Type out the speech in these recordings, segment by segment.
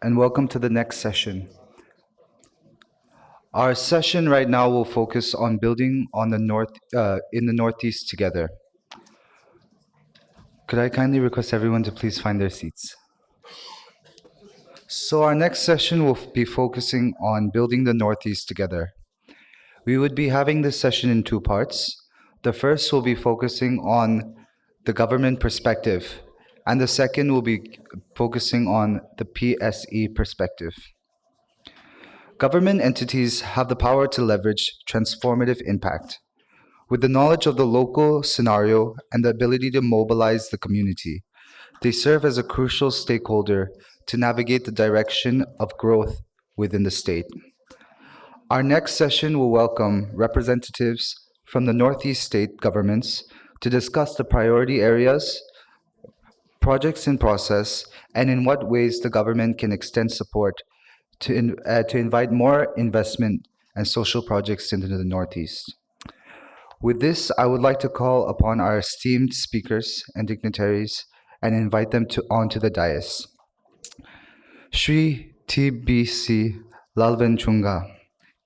and welcome to the next session. Our session right now will focus on building on the in the Northeast together. Could I kindly request everyone to please find their seats? So our next session will be focusing on building the Northeast together. We would be having this session in two parts. The first will be focusing on the government perspective, and the second will be focusing on the PSE perspective. Government entities have the power to leverage transformative impact. With the knowledge of the local scenario and the ability to mobilize the community, they serve as a crucial stakeholder to navigate the direction of growth within the state. Our next session will welcome representatives from the Northeast state governments to discuss the priority areas, projects in process, and in what ways the government can extend support to invite more investment and social projects into the Northeast. With this, I would like to call upon our esteemed speakers and dignitaries and invite them onto the dais. Shri TBC Lalvenchunga,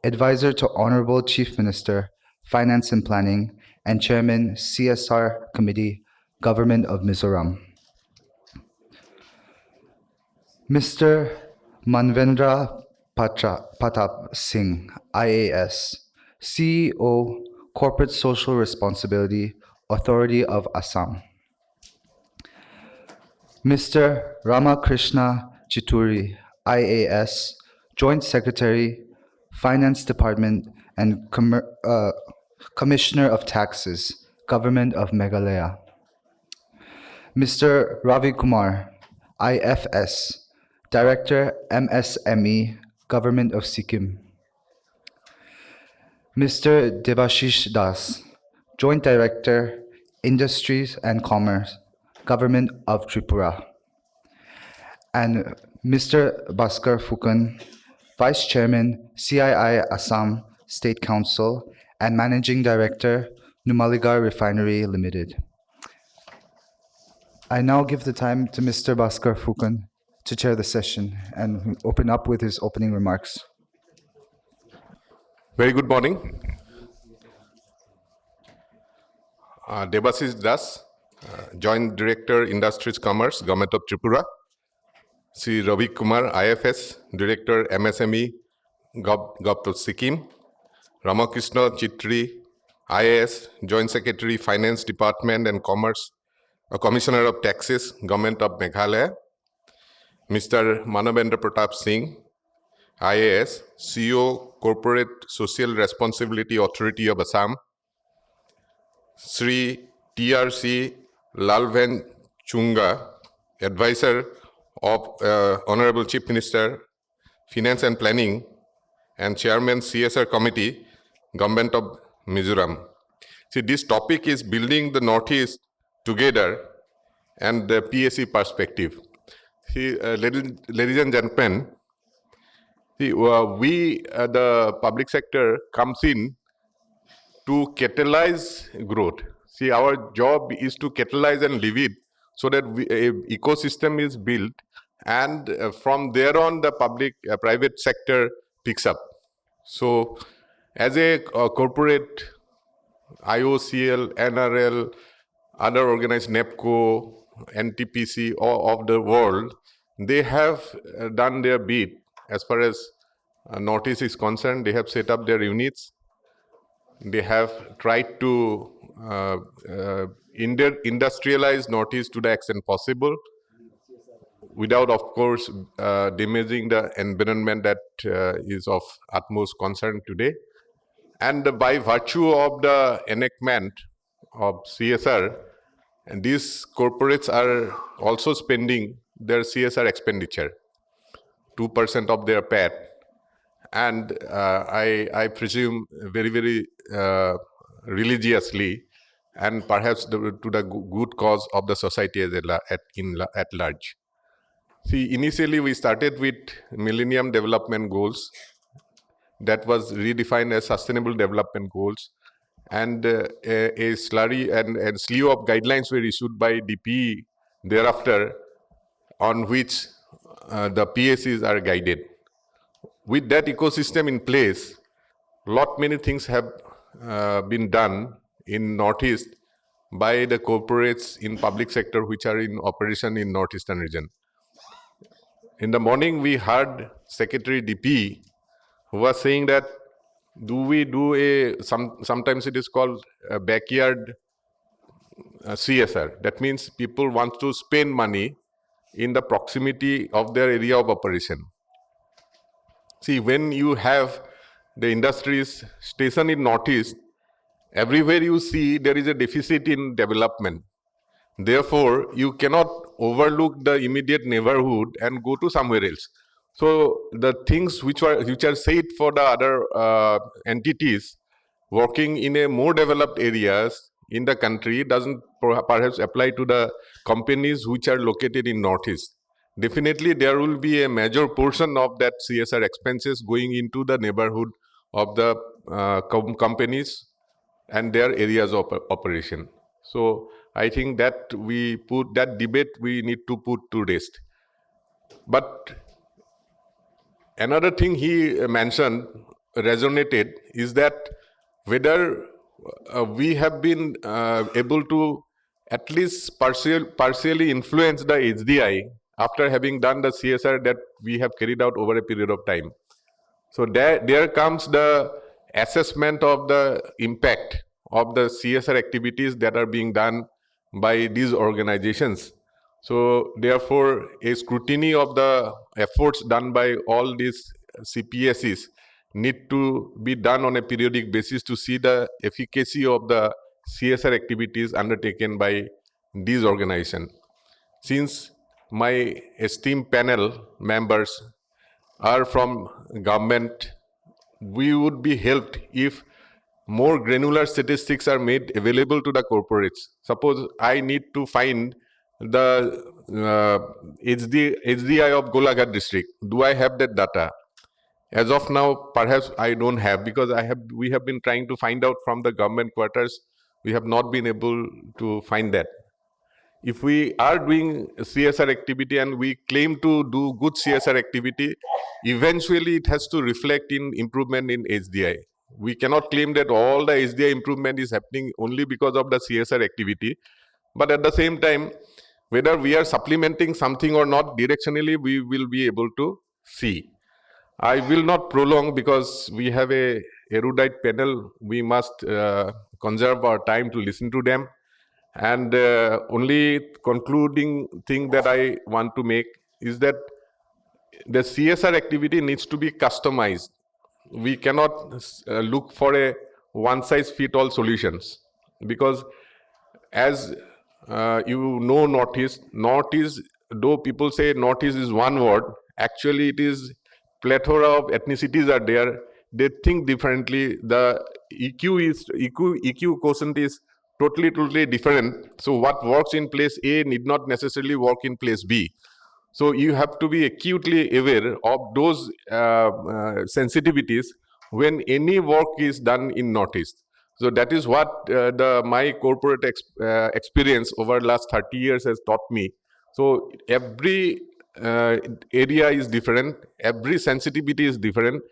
Advisor to Honorable Chief Minister, Finance and Planning, and Chairman, CSR Committee, Government of Mizoram. Mr. Manvendra Patap Singh, IAS, CEO, Corporate Social Responsibility, Authority of Assam. Mr. Ramakrishna Chituri, IAS, Joint Secretary, Finance Department, and Commissioner of Taxes, Government of Meghalaya. Mr. Ravi Kumar, IFS, Director, MSME, Government of Sikkim. Mr. Debashish Das, Joint Director, Industries and Commerce, Government of Tripura. And Mr. Bhaskar Phukan, Vice Chairman, CII Assam State Council, and Managing Director, Numaligarh Refinery Limited. I now give the time to Mr. Bhaskar Phukan to chair the session and open up with his opening remarks. Very good morning. Debashish Das, Joint Director, Industries Commerce, Government of Tripura. Sri Ravi Kumar, IFS, Director, MSME, Government of Sikkim. Ramakrishna Chitri, IAS, Joint Secretary, Finance Department and Commerce, Commissioner of Taxes, Government of Meghalaya. Mr. Manavendra Pratap Singh, IAS, CEO, Corporate Social Responsibility Authority of Assam. Sri TRC Lalvenchunga, Advisor of Honorable Chief Minister, Finance and Planning, and Chairman CSR Committee, Government of Mizoram. See, this topic is building the Northeast together and the PSE perspective. See, ladies and gentlemen, see, the public sector comes in to catalyze growth. See, our job is to catalyze and live it so that an ecosystem is built, and from there on the private sector picks up. So, as a corporate, IOCL, NRL, other organized NEPCO, NTPC of the world, they have done their bit as far as Northeast is concerned. They have set up their units. They have tried to industrialize Northeast to the extent possible, without, of course, damaging the environment that is of utmost concern today. And by virtue of the enactment of CSR, and these corporates are also spending their CSR expenditure, 2% of their PAT, and I presume very, very religiously, and perhaps to the good cause of the society at large. See, initially we started with Millennium Development Goals that was redefined as Sustainable Development Goals, and a slurry and slew of guidelines were issued by DPE thereafter, on which the PSCs are guided. With that ecosystem in place, lot many things have been done in Northeast by the corporates in public sector which are in operation in Northeastern region. In the morning, we heard Secretary DP who was saying that do we do sometimes it is called a backyard CSR. That means people want to spend money in the proximity of their area of operation. See, when you have the industries station in Northeast, everywhere you see there is a deficit in development. Therefore, you cannot overlook the immediate neighborhood and go to somewhere else. So the things which are said for the other entities working in a more developed areas in the country doesn't perhaps apply to the companies which are located in Northeast. Definitely, there will be a major portion of that CSR expenses going into the neighborhood of the companies and their areas of operation. So I think that we put that debate we need to put to rest. But another thing he mentioned resonated is that whether we have been able to at least partially influence the HDI after having done the CSR that we have carried out over a period of time. So there comes the assessment of the impact of the CSR activities that are being done by these organizations. So therefore, a scrutiny of the efforts done by all these CPSEs need to be done on a periodic basis to see the efficacy of the CSR activities undertaken by these organizations. Since my esteemed panel members are from government, we would be helped if more granular statistics are made available to the corporates. Suppose I need to find the HDI of Golaghat district. Do I have that data? As of now, perhaps I don't have, because we have been trying to find out from the government quarters. We have not been able to find that. If we are doing CSR activity and we claim to do good CSR activity, eventually it has to reflect in improvement in HDI. We cannot claim that all the HDI improvement is happening only because of the CSR activity. But at the same time, whether we are supplementing something or not, directionally we will be able to see. I will not prolong because we have a erudite panel. We must conserve our time to listen to them. And only concluding thing that I want to make is that the CSR activity needs to be customized. We cannot look for a one-size-fits-all solutions, because as you know, Northeast, though people say Northeast is one word, actually it is plethora of ethnicities are there. They think differently. The EQ quotient is totally different. So what works in place A need not necessarily work in place B. So you have to be acutely aware of those sensitivities when any work is done in Northeast. So that is what my corporate experience over the last 30 years has taught me. So every area is different, every sensitivity is different.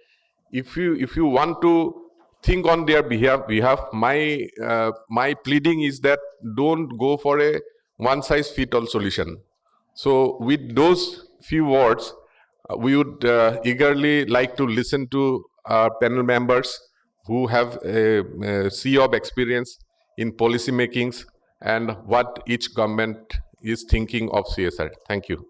If you want to think on their behalf, my pleading is that don't go for a one-size-fits-all solution. So with those few words, we would eagerly like to listen to our panel members who have a sea of experience in policy makings and what each government is thinking of CSR. Thank you.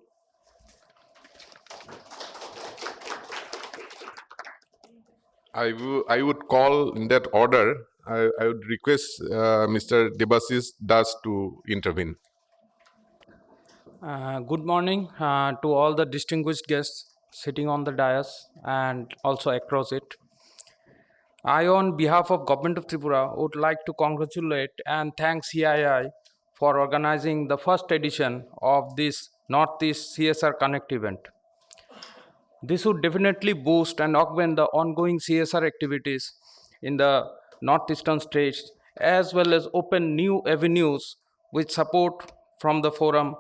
I would call in that order. I would request Mr. Debasis Das to intervene. Good morning to all the distinguished guests sitting on the dais and also across it. I, on behalf of Government of Tripura, would like to congratulate and thank CII for organizing the first edition of this Northeast CSR Connect event. This would definitely boost and augment the ongoing CSR activities in the northeastern states, as well as open new avenues with support from the forum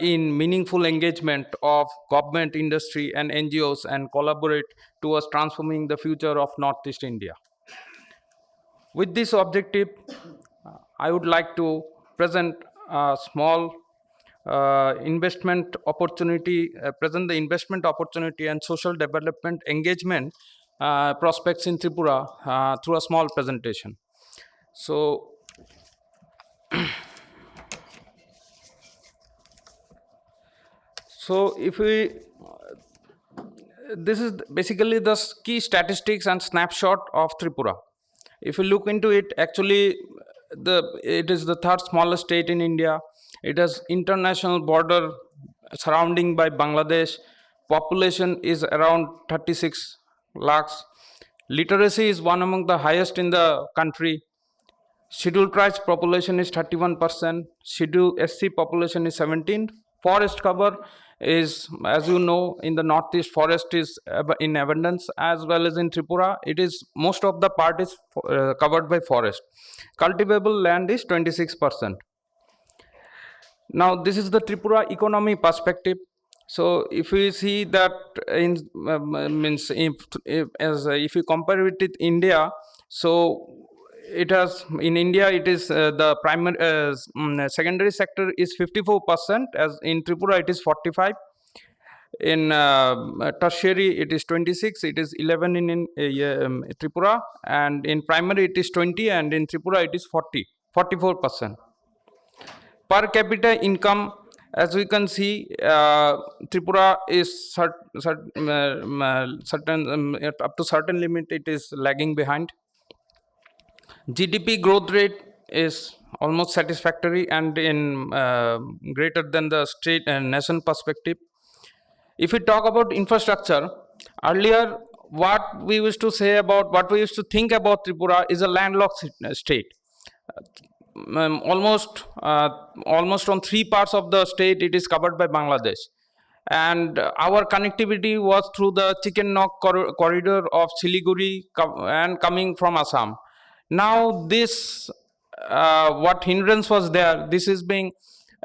in meaningful engagement of government, industry, and NGOs and collaborate towards transforming the future of Northeast India. With this objective, I would like to present a small investment opportunity, present the investment opportunity and social development engagement prospects in Tripura through a small presentation. So, if we, this is basically the key statistics and snapshot of Tripura. If you look into it, actually, it is the third smallest state in India. It has international border surrounding by Bangladesh. Population is around 36 lakhs. Literacy is one among the highest in the country. Scheduled tribes population is 31%. Scheduled SC population is 17. Forest cover is, as you know, in the northeast, forest is in abundance, as well as in Tripura. It is, most of the part is covered by forest. Cultivable land is 26%. Now, this is the Tripura economy perspective. So, if we see that in means if you compare it with India, so it has, in India it is the primary secondary sector is 54%, as in Tripura it is 45. In tertiary it is 26, it is 11 in Tripura, and in primary it is 20, and in Tripura it is 44%. Per capita income, as we can see, Tripura is certain up to certain limit it is lagging behind. GDP growth rate is almost satisfactory and in greater than the state and nation perspective. If we talk about infrastructure, earlier what we used to say about, what we used to think about Tripura is a landlocked state. Almost on 3 parts of the state it is covered by Bangladesh, and our connectivity was through the Chicken Neck corridor of Siliguri and coming from Assam. Now this what hindrance was there, this is being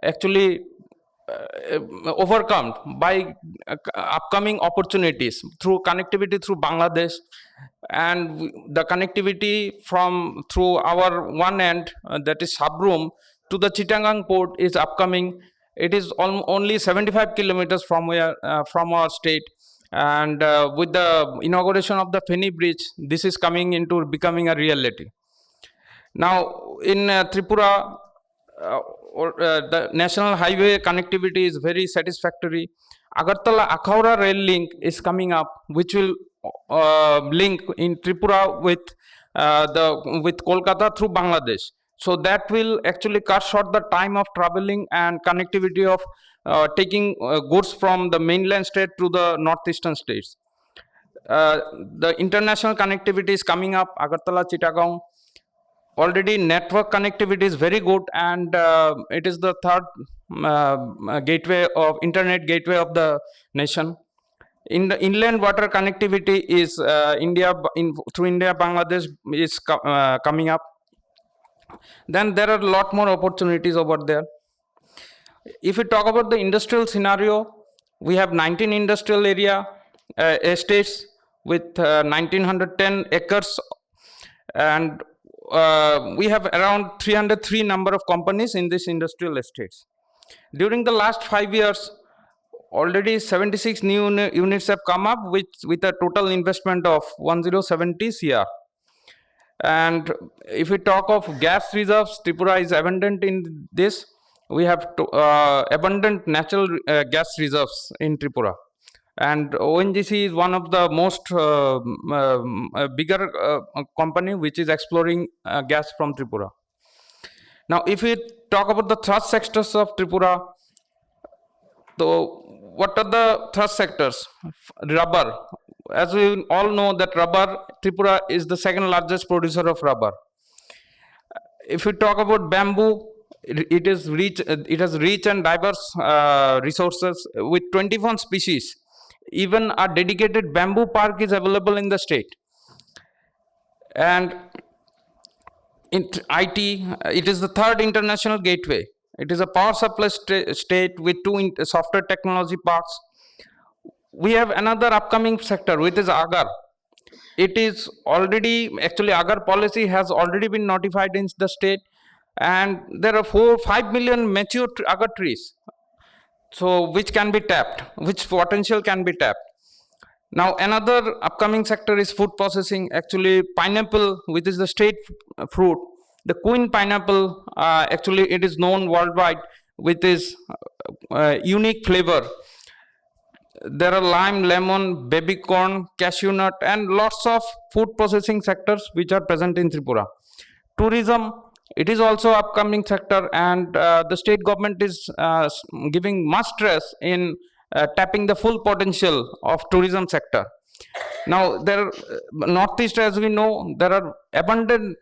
actually overcome by upcoming opportunities through connectivity through Bangladesh, and the connectivity from through our one end, that is Sabroom, to the Chittagong port is upcoming. It is only 75 kilometers from where from our state, and with the inauguration of the Feni Bridge, this is coming into becoming a reality. Now in Tripura, the national highway connectivity is very satisfactory. Agartala Akhaura rail link is coming up, which will link in Tripura with Kolkata through Bangladesh. So that will actually cut short the time of traveling and connectivity of taking goods from the mainland state to the northeastern states. The international connectivity is coming up, Agartala Chittagong. Already network connectivity is very good, and it is the third internet gateway of the nation. In the inland water connectivity is through India, Bangladesh is coming up. Then there are a lot more opportunities over there. If we talk about the industrial scenario, we have 19 industrial estates with 1910 acres, and we have around 303 number of companies in these industrial estates. During the last 5 years, already 76 new units have come up with a total investment of 1070 crore. And if we talk of gas reserves, Tripura is abundant in this. We have abundant natural gas reserves in Tripura. And ONGC is one of the most bigger company which is exploring gas from Tripura. Now, if we talk about the thrust sectors of Tripura, so what are the thrust sectors? Rubber. As we all know that Tripura is the second largest producer of rubber. If we talk about bamboo, it has rich and diverse resources with 21 species. Even a dedicated bamboo park is available in the state. And in IT, it is the third international gateway, It is a power supply state with two software technology parks. We have another upcoming sector, which is agar. It is already, actually agar policy has already been notified in the state, and there are 5 million mature agar trees, so which can be tapped, which potential can be tapped. Now another upcoming sector is food processing. Actually pineapple, which is the state fruit, the queen pineapple, actually it is known worldwide with its unique flavor. There are lime, lemon, baby corn, cashew nut, and lots of food processing sectors which are present in Tripura. Tourism, it is also upcoming sector, and the state government is giving much stress in tapping the full potential of tourism sector. Now there, Northeast, as we know, there are abundant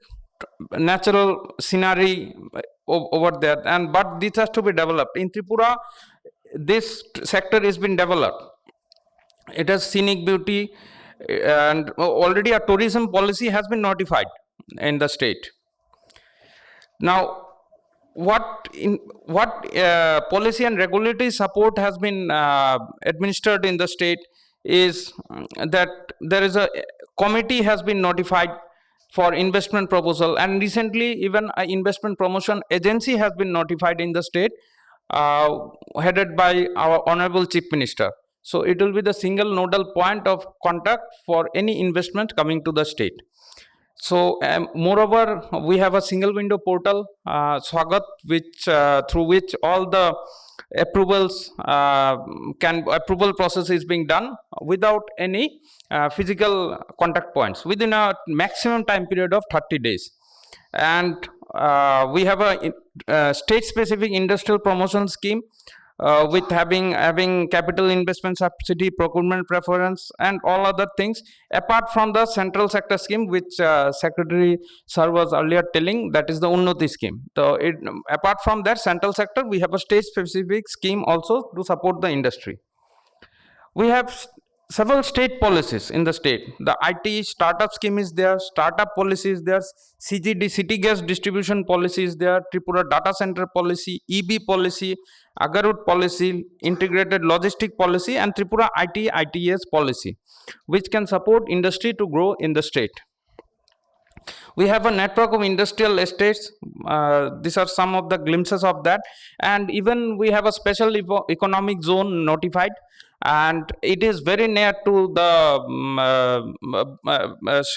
natural scenery over there, and but this has to be developed. In Tripura, this sector has been developed. It has scenic beauty, and already a tourism policy has been notified in the state. Now what policy and regulatory support has been administered in the state is that there is a committee has been notified for investment proposal, and recently even an investment promotion agency has been notified in the state, headed by our honorable chief minister. So it will be the single nodal point of contact for any investment coming to the state. So moreover, we have a single window portal, Swagat, which through which all the approvals approval process is being done without any physical contact points within a maximum time period of 30 days. And we have a state specific industrial promotion scheme, with having capital investment subsidy, procurement preference, and all other things, apart from the central sector scheme, which Secretary Sir was earlier telling, that is the Unnati scheme. So apart from that central sector, we have a state specific scheme also to support the industry. We have several state policies in the state. The IT startup scheme is there, startup policy is there, CGD, city gas distribution policy is there, Tripura data center policy, EB policy, Agarut policy, integrated logistic policy, and Tripura ITES policy, which can support industry to grow in the state. We have a network of industrial estates. These are some of the glimpses of that. And even we have a special economic zone notified, and it is very near to the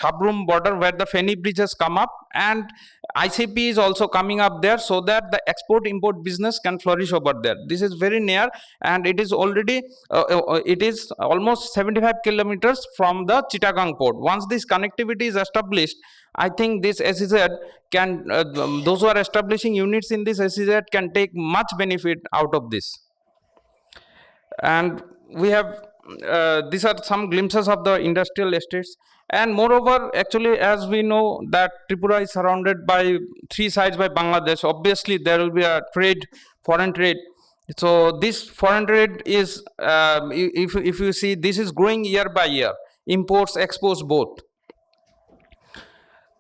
Shabrum border, where the Feni bridge has come up, and ICP is also coming up there, so that the export import business can flourish over there. This is very near, and it is already it is almost 75 kilometers from the Chittagong port. Once this connectivity is established, I think this SEZ can, those who are establishing units in this SEZ can take much benefit out of this. And we have, these are some glimpses of the industrial estates. And moreover, actually, as we know that Tripura is surrounded by three sides by Bangladesh, obviously there will be a trade, foreign trade. So this foreign trade is, if you see, this is growing year by year, imports, exports both.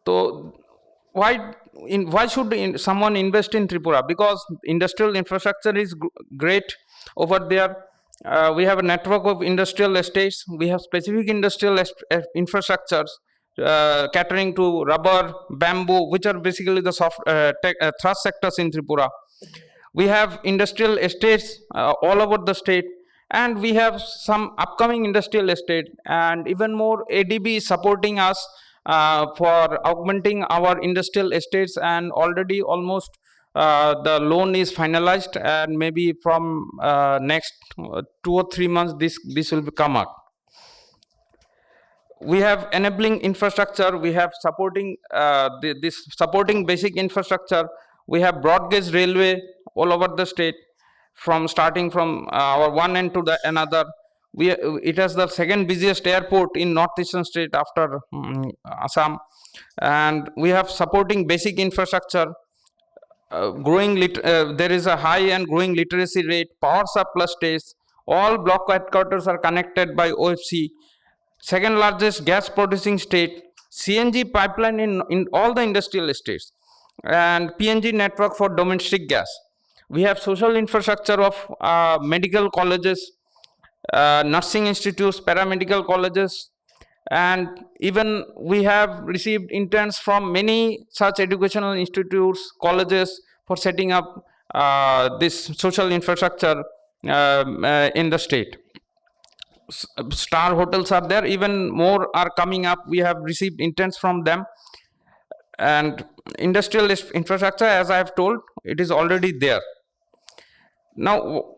So why should someone invest in Tripura? Because industrial infrastructure is great over there. We have a network of industrial estates. We have specific industrial infrastructures catering to rubber, bamboo, which are basically the thrust sectors in Tripura. We have industrial estates all over the state, and we have some upcoming industrial estate, and even more ADB is supporting us for augmenting our industrial estates, and already almost the loan is finalized, and maybe from next 2 or 3 months this will come out. We have enabling infrastructure. We have supporting this supporting basic infrastructure. We have broad gauge railway all over the state, starting from our one end to the another. It has the second busiest airport in northeastern state after Assam, and we have supporting basic infrastructure. There is a high and growing literacy rate, power surplus states. All block headquarters are connected by OFC. Second largest gas producing state, CNG pipeline in all the industrial estates, and PNG network for domestic gas. We have social infrastructure of medical colleges, nursing institutes, paramedical colleges, and even we have received interns from many such educational institutes, colleges for setting up this social infrastructure in the state. Star hotels are there, even more are coming up. We have received interns from them. And industrial infrastructure, as I have told, it is already there. Now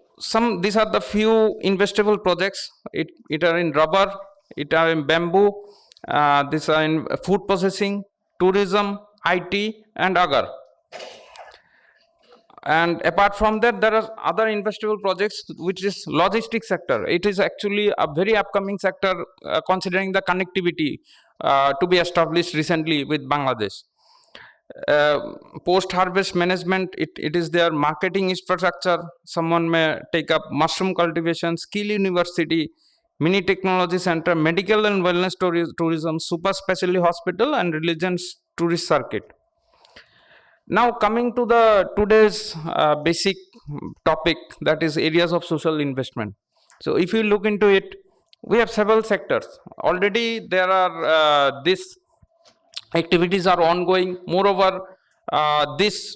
these are the few investable projects. It are in rubber, it are in bamboo, these are in food processing, tourism, IT, and agar. And apart from that, there are other investable projects, which is logistics sector. It is actually a very upcoming sector, considering the connectivity to be established recently with Bangladesh. Post harvest management, it is their marketing infrastructure. Someone may take up mushroom cultivation, skill university, mini technology center, medical and wellness tourism, super specialty hospital, and religions tourist circuit. Now coming to the today's basic topic, that is areas of social investment. So if you look into it, we have several sectors. Already there are these activities are ongoing. Moreover, these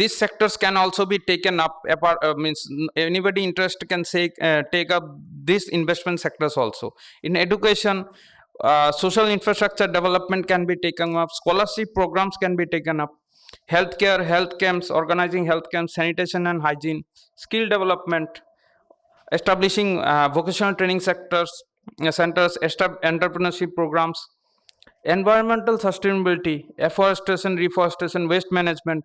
sectors can also be taken up. Apart means anybody interested can say take up these investment sectors also. In education, social infrastructure development can be taken up, scholarship programs can be taken up, healthcare, health camps, organizing health camps, sanitation and hygiene, skill development, establishing vocational training centers, entrepreneurship programs, environmental sustainability, afforestation, reforestation, waste management,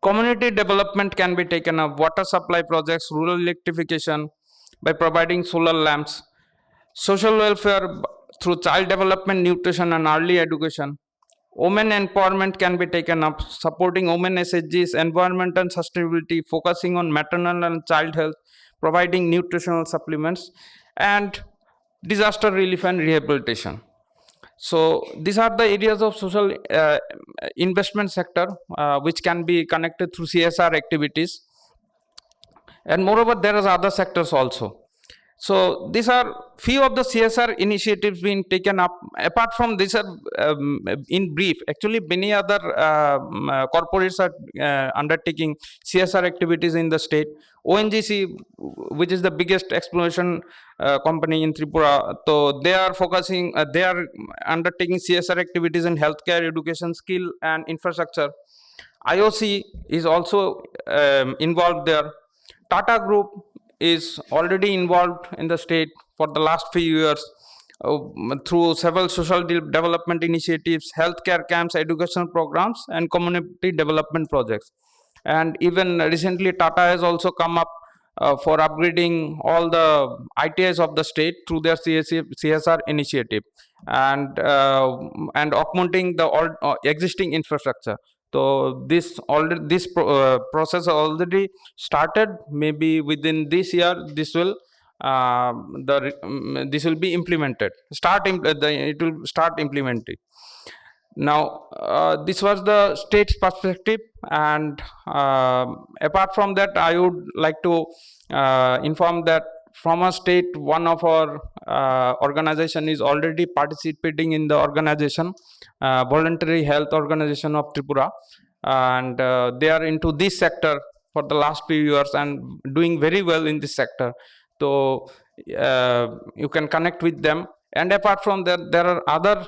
community development can be taken up, water supply projects, rural electrification by providing solar lamps, social welfare through child development, nutrition, and early education. Women empowerment can be taken up, supporting women SHGs, environmental sustainability, focusing on maternal and child health, providing nutritional supplements, and disaster relief and rehabilitation. So these are the areas of social investment sector which can be connected through CSR activities. And moreover, there is other sectors also. So these are few of the CSR initiatives being taken up. Apart from these are in brief, actually many other corporates are undertaking CSR activities in the state. ONGC, which is the biggest exploration company in Tripura, so they are focusing, they are undertaking CSR activities in healthcare, education, skill, and infrastructure. IOC is also involved there. Tata Group is already involved in the state for the last few years through several social development initiatives, healthcare camps, educational programs, and community development projects. And even recently, Tata has also come up for upgrading all the ITIs of the state through their CSR initiative, and augmenting the existing infrastructure. So this process already started. Maybe within this year, this will this will be implemented. It will start implementing. Now, this was the state's perspective, and apart from that, I would like to inform that from a state, one of our organization is already participating in the organization, Voluntary Health Organization of Tripura, and they are into this sector for the last few years and doing very well in this sector. So you can connect with them. And apart from that, there are other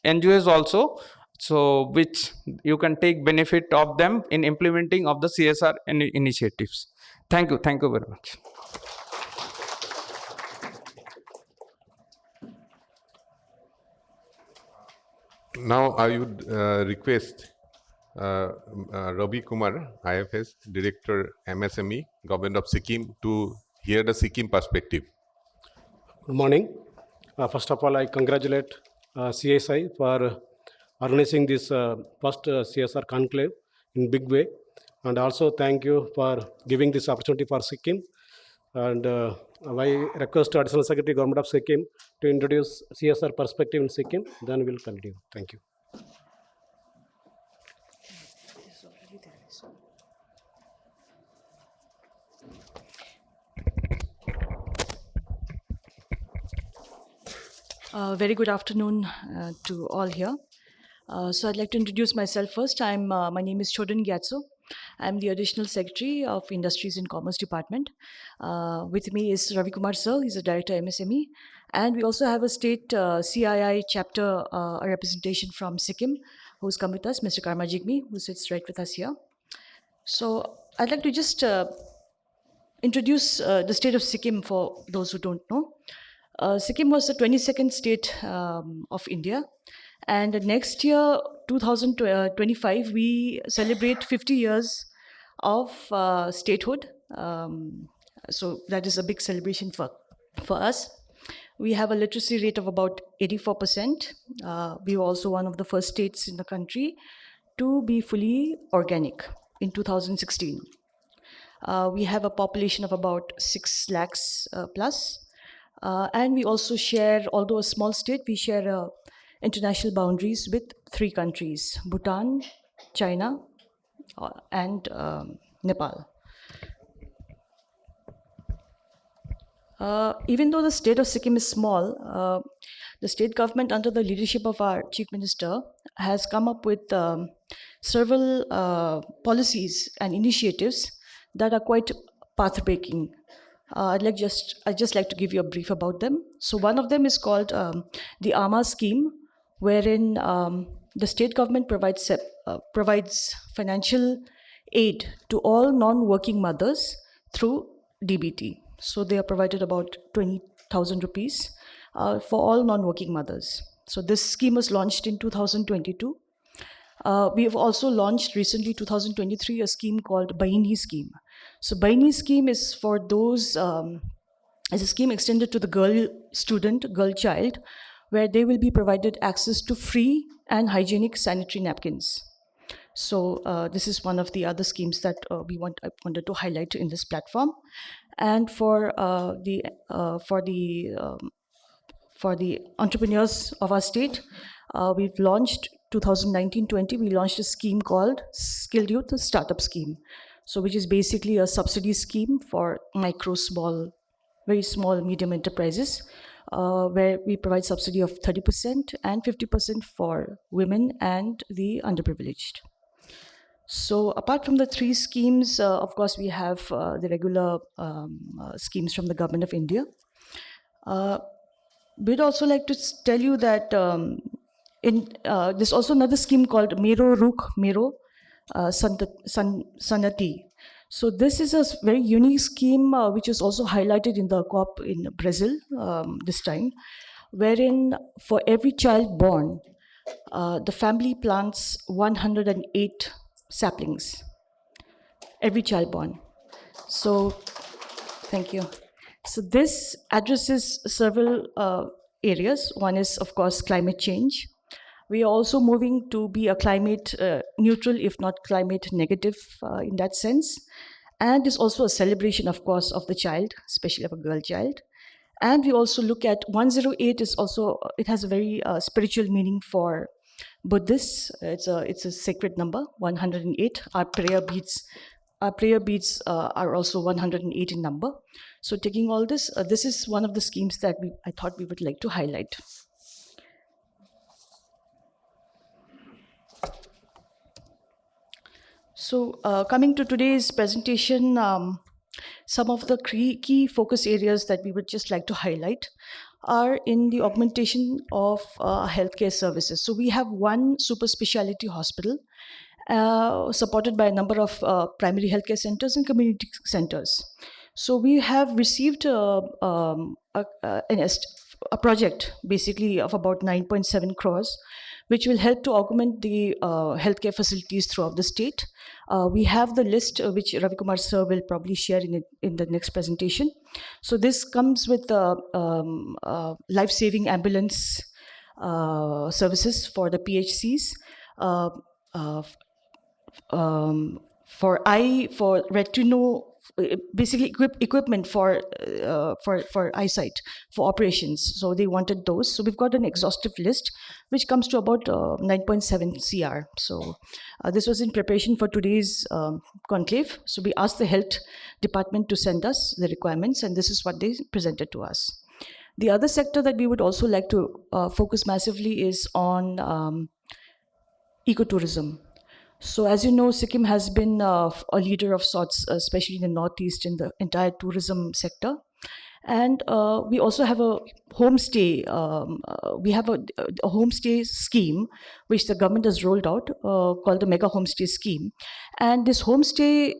NGOs also, so which you can take benefit of them in implementing of the CSR initiatives. Thank you very much. Now I would request Ravi Kumar, IFS Director MSME, Government of Sikkim, to hear the Sikkim perspective. Good morning. First of all, I congratulate CSI for organizing this first CSR conclave in big way, and also thank you for giving this opportunity for Sikkim. And I request Additional Secretary, Government of Sikkim, to introduce CSR perspective in Sikkim. Then we'll continue. Thank you. Very good afternoon to all here. So I'd like to introduce myself first. My name is Chodun Gyatso. I'm the Additional Secretary of Industries and Commerce Department. With me is Ravi Kumar Sir, he's the Director MSME. And we also have a state CII chapter, a representation from Sikkim, who's come with us, Mr. Karma Jigme, who sits right with us here. So I'd like to just introduce the state of Sikkim for those who don't know. Sikkim was the 22nd state of India. And next year, 2025, we celebrate 50 years of statehood. So that is a big celebration for us. We have a literacy rate of about 84%. We were also one of the first states in the country to be fully organic in 2016. We have a population of about 6 lakhs plus. And we also share, although a small state, we share international boundaries with 3 countries, Bhutan, China, and Nepal. Even though the state of Sikkim is small, the state government under the leadership of our Chief Minister has come up with several policies and initiatives that are quite path-breaking. I'd just like to give you a brief about them. So one of them is called the AMA scheme, wherein the state government provides financial aid to all non-working mothers through DBT. So they are provided about 20,000 rupees for all non-working mothers. So this scheme was launched in 2022. We have also launched recently, 2023, a scheme called Bahini scheme. So Bahini scheme is for those, is a scheme extended to the girl child, where they will be provided access to free and hygienic sanitary napkins. So this is one of the other schemes that I wanted to highlight in this platform. And for the entrepreneurs of our state, we've launched 2019-20, we launched a scheme called Skilled Youth Startup Scheme. So which is basically a subsidy scheme for very small, medium enterprises, where we provide subsidy of 30% and 50% for women and the underprivileged. So apart from the 3 schemes, of course, we have the regular schemes from the Government of India. We'd also like to tell you that there's also another scheme called Mero Ruk Mero Sanati. So this is a very unique scheme which is also highlighted in the COP in Brazil this time, wherein for every child born, the family plants 108 saplings. Every child born. So, thank you. So this addresses several areas. One is, of course, climate change. We are also moving to be a climate neutral, if not climate negative in that sense. And it's also a celebration, of course, of the child, especially of a girl child. And we also look at 108 is also, it has a very spiritual meaning for Buddhists. It's a sacred number, 108. Our prayer beads are also 108 in number. So taking all this, this is one of the schemes that I thought we would like to highlight. So coming to today's presentation, some of the key focus areas that we would just like to highlight are in the augmentation of healthcare services. So we have one super specialty hospital supported by a number of primary healthcare centers and community centers. So we have received a project basically of about 9.7 crores, which will help to augment the healthcare facilities throughout the state. We have the list, which Ravi Kumar Sir will probably share in the next presentation. So this comes with life-saving ambulance services for the PHCs, for retinal, basically equipment for eyesight, for operations. So they wanted those. So we've got an exhaustive list, which comes to about 9.7 CR. So this was in preparation for today's conclave. So we asked the health department to send us the requirements, and this is what they presented to us. The other sector that we would also like to focus massively is on ecotourism. So, as you know, Sikkim has been a leader of sorts, especially in the Northeast, in the entire tourism sector. And we also have a homestay. We have a homestay scheme which the government has rolled out, called the Mega Homestay Scheme. And this homestay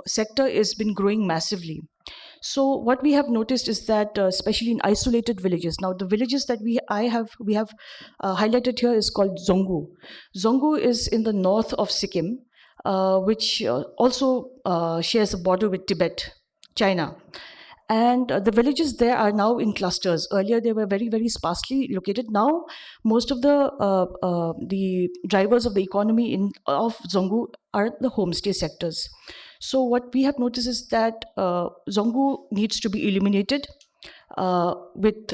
sector has been growing massively. So what we have noticed is that, especially in isolated villages. Now, the villages that we have highlighted here is called Zongu. Zongu is in the north of Sikkim, which also shares a border with Tibet, China. And the villages there are now in clusters. Earlier, they were very, very sparsely located. Now, most of the drivers of the economy of Zongu are the homestay sectors. So what we have noticed is that Zongu needs to be illuminated with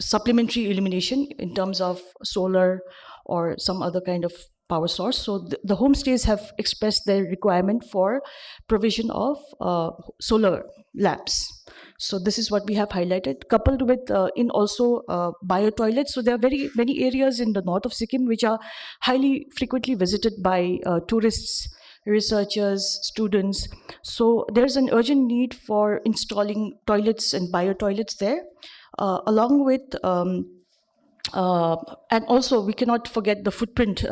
supplementary illumination in terms of solar or some other kind of power source. So the homestays have expressed their requirement for provision of solar lamps. So this is what we have highlighted, coupled with in also bio toilets. So there are very many areas in the north of Sikkim which are highly frequently visited by tourists, researchers, students. So there's an urgent need for installing toilets and bio toilets there, along with and also we cannot forget the footprint,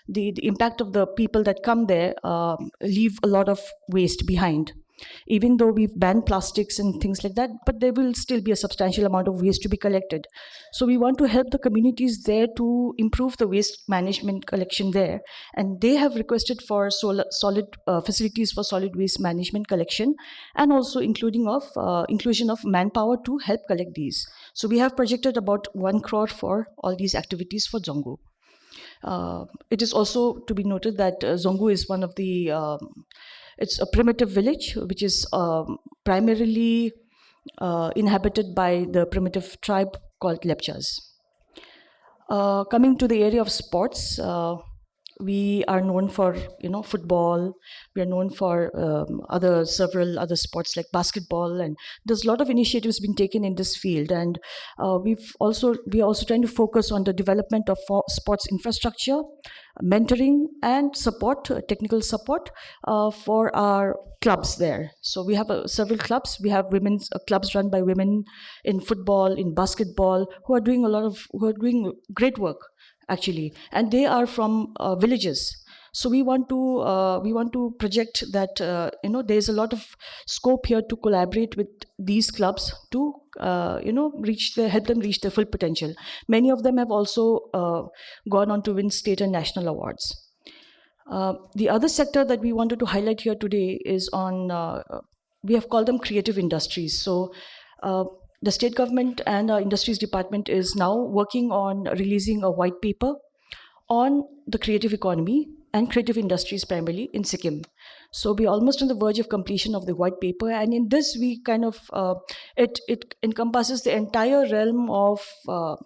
the impact of the people that come there leave a lot of waste behind. Even though we've banned plastics and things like that, but there will still be a substantial amount of waste to be collected. So we want to help the communities there to improve the waste management collection there. And they have requested for solid facilities for solid waste management collection, and also inclusion of manpower to help collect these. So we have projected about 1 crore for all these activities for Zongu. It is also to be noted that Zongu is one of the it's a primitive village which is primarily inhabited by the primitive tribe called Lepchas. Coming to the area of sports, we are known for football. We are known for several other sports like basketball, and there's a lot of initiatives being taken in this field. And we are also trying to focus on the development of sports infrastructure, mentoring, and support, technical support for our clubs there. So we have several clubs. We have women's clubs run by women in football, in basketball, who are doing great work, actually, and they are from villages. So we want to project that there's a lot of scope here to collaborate with these clubs to help them reach their full potential. Many of them have also gone on to win state and national awards. The other sector that we wanted to highlight here today is on we have called them creative industries. So the state government and our industries department is now working on releasing a white paper on the creative economy and creative industries primarily in Sikkim. So we're almost on the verge of completion of the white paper, and in this we kind of it encompasses the entire realm of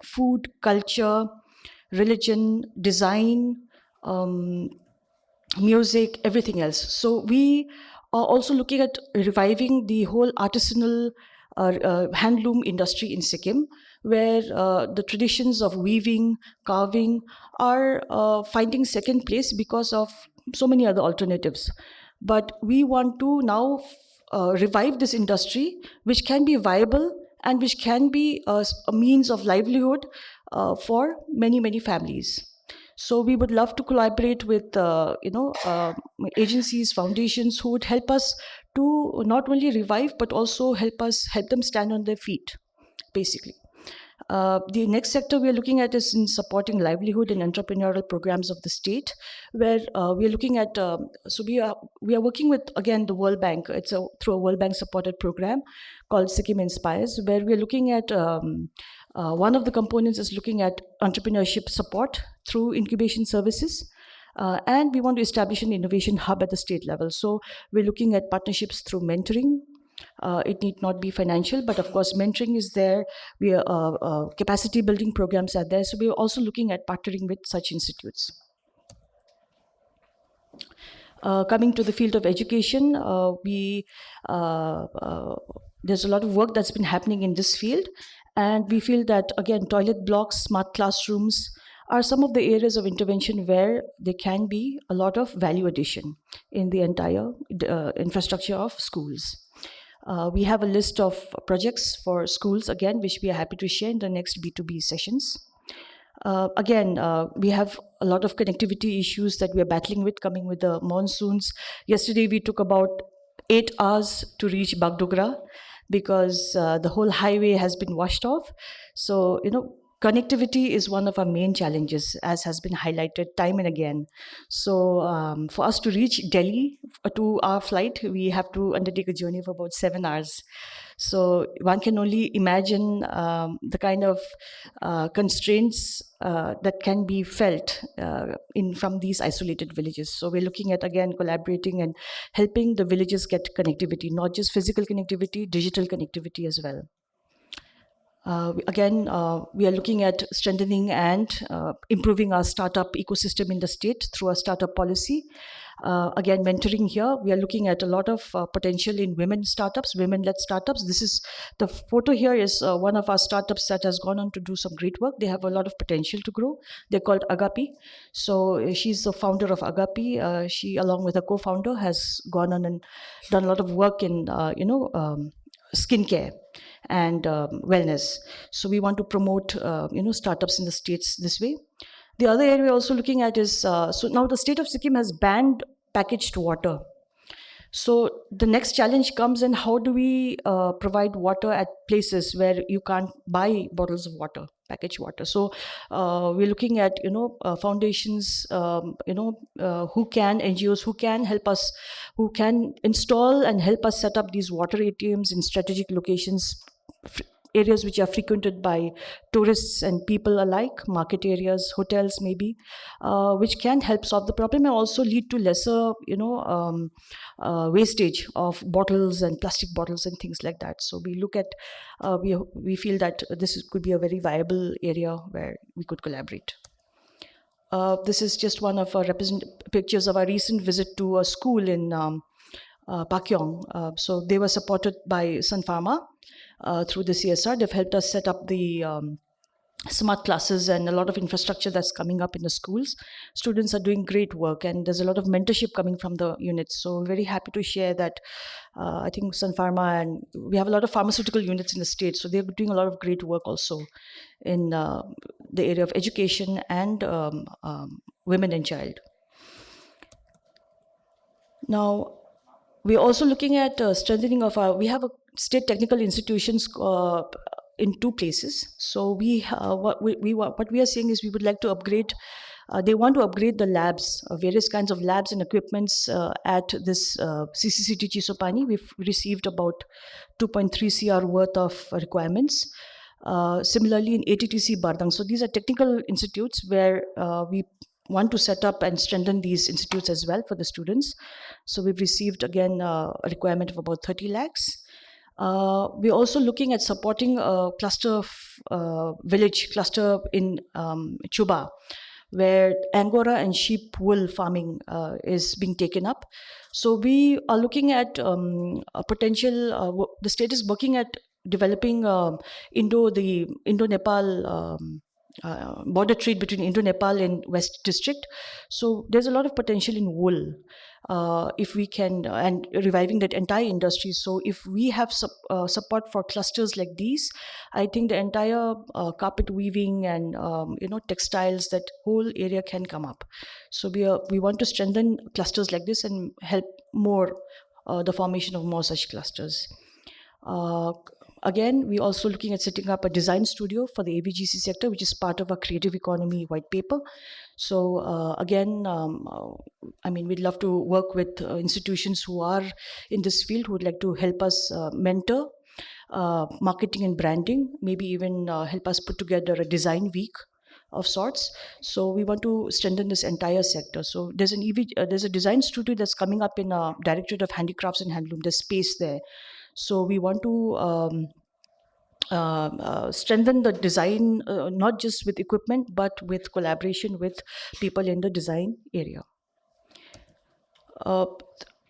food, culture, religion, design, music, everything else. So we are also looking at reviving the whole artisanal handloom industry in Sikkim, where the traditions of weaving, carving are finding second place because of so many other alternatives. But we want to now revive this industry, which can be viable and which can be a means of livelihood for many, many families. So we would love to collaborate with agencies, foundations who would help us to not only revive but also help them stand on their feet, basically. The next sector we are looking at is in supporting livelihood and entrepreneurial programs of the state, where we are looking at. So we are working with, again, the World Bank. It's through a World Bank supported program called Sikkim Inspires, where we are looking at. One of the components is looking at entrepreneurship support through incubation services. And we want to establish an innovation hub at the state level. So we're looking at partnerships through mentoring. It need not be financial, but of course mentoring is there. We are capacity building programs are there. So we're also looking at partnering with such institutes. Coming to the field of education, we there's a lot of work that's been happening in this field, and we feel that, again, toilet blocks, smart classrooms are some of the areas of intervention where there can be a lot of value addition in the entire infrastructure of schools. We have a list of projects for schools, again, which we are happy to share in the next B2B sessions. Again, we have a lot of connectivity issues that we are battling with, coming with the monsoons. Yesterday, we took about 8 hours to reach Bagdogra because the whole highway has been washed off. So, connectivity is one of our main challenges, as has been highlighted time and again. So for us to reach Delhi, a 2-hour flight, we have to undertake a journey of about 7 hours. So one can only imagine the kind of constraints that can be felt from these isolated villages. So we're looking at, again, collaborating and helping the villages get connectivity, not just physical connectivity, digital connectivity as well. We are looking at strengthening and improving our startup ecosystem in the state through a startup policy. Again, mentoring here, we are looking at a lot of potential in women startups, women-led startups. The photo here is one of our startups that has gone on to do some great work. They have a lot of potential to grow. They're called Agapi. So she's the founder of Agapi. She, along with a co-founder, has gone on and done a lot of work in, skincare and wellness. So we want to promote, startups in the states this way. The other area we're also looking at is, so now the state of Sikkim has banned packaged water. So the next challenge comes in, how do we provide water at places where you can't buy bottles of water, packaged water? So we're looking at, foundations, NGOs who can help us, who can install and help us set up these water ATMs in strategic locations, areas which are frequented by tourists and people alike, market areas, hotels maybe, which can help solve the problem and also lead to lesser, wastage of bottles and plastic bottles and things like that. So we look at, we feel that this could be a very viable area where we could collaborate. This is just one of our pictures of our recent visit to a school in Pakyong. So they were supported by Sun Pharma through the CSR. They've helped us set up the smart classes and a lot of infrastructure that's coming up in the schools. Students are doing great work, and there's a lot of mentorship coming from the units. So we're very happy to share that. I think Sun Pharma, and we have a lot of pharmaceutical units in the state, so they're doing a lot of great work also in the area of education and women and child. Now, we're also looking at strengthening of we have a state technical institutions in 2 places. So what we are saying is we would like to upgrade. They want to upgrade the labs, various kinds of labs and equipments at this CCCT Chisopani. We've received about 2.3 crore worth of requirements. Similarly, in ATTC Bardang. So these are technical institutes where we want to set up and strengthen these institutes as well for the students. So we've received, again, a requirement of about 30 lakhs. We're also looking at supporting a cluster village cluster in Chuba, where Angora and sheep wool farming is being taken up. So we are looking at a potential, the state is working at developing the Indo-Nepal border trade between Indo-Nepal and West District. So there's a lot of potential in wool. If we can, and reviving that entire industry. So if we have support for clusters like these, I think the entire carpet weaving and textiles, that whole area can come up. So we want to strengthen clusters like this and help more the formation of more such clusters. Again, we're also looking at setting up a design studio for the AVGC sector, which is part of our creative economy white paper. So again, we'd love to work with institutions who are in this field, who would like to help us mentor marketing and branding, maybe even help us put together a design week of sorts. So we want to strengthen this entire sector. So there's there's a design studio that's coming up in Directorate of Handicrafts and Handloom. There's space there. So we want to strengthen the design, not just with equipment, but with collaboration with people in the design area.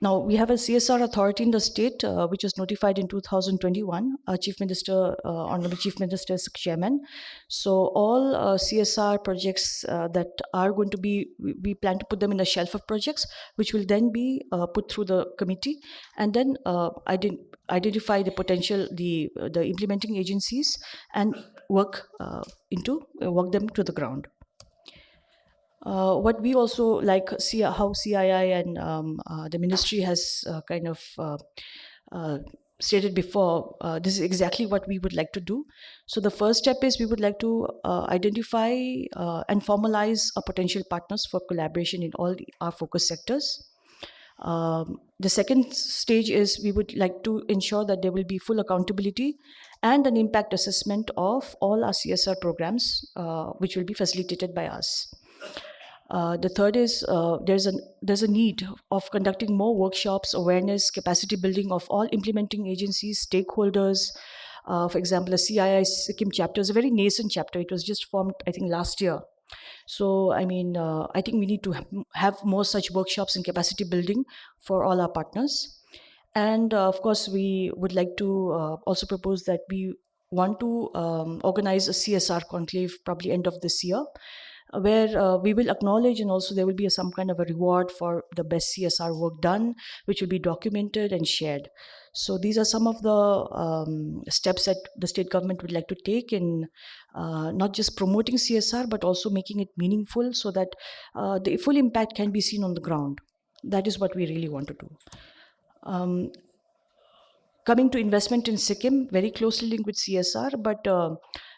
Now, we have a CSR authority in the state, which was notified in 2021, Chief Minister, Honorable Chief Minister's chairman. So all CSR projects that are going to be, we plan to put them in a shelf of projects, which will then be put through the committee, and then identify the potential, the implementing agencies, and work them to the ground. What we also like see how CII and the ministry has stated before, this is exactly what we would like to do. So the first step is we would like to identify and formalize our potential partners for collaboration in all our focus sectors. The second stage is we would like to ensure that there will be full accountability and an impact assessment of all our CSR programs, which will be facilitated by us. The third is there's a need of conducting more workshops, awareness, capacity building of all implementing agencies, stakeholders. For example, the CII Sikkim chapter is a very nascent chapter. It was just formed, I think, last year. So, I think we need to have more such workshops and capacity building for all our partners. And of course, we would like to also propose that we want to organize a CSR conclave probably end of this year, where we will acknowledge, and also there will be some kind of a reward for the best CSR work done, which will be documented and shared. So these are some of the steps that the state government would like to take in not just promoting CSR, but also making it meaningful so that the full impact can be seen on the ground. That is what we really want to do. Coming to investment in Sikkim, very closely linked with CSR, but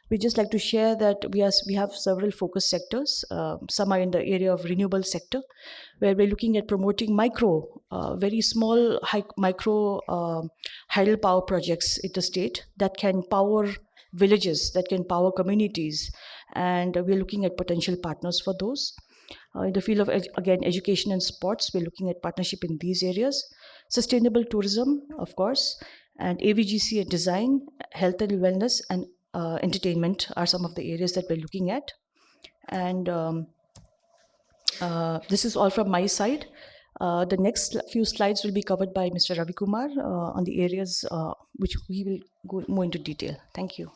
we just like to share that we have several focus sectors. Some are in the area of renewable sector, where we're looking at promoting very small micro hydel power projects in the state that can power villages, that can power communities, and we're looking at potential partners for those. In the field of, again, education and sports, we're looking at partnership in these areas. Sustainable tourism, of course, and AVGC and design, health and wellness, and entertainment are some of the areas that we're looking at. And this is all from my side. The next few slides will be covered by Mr. Ravi Kumar on the areas which we will go more into detail. Thank you.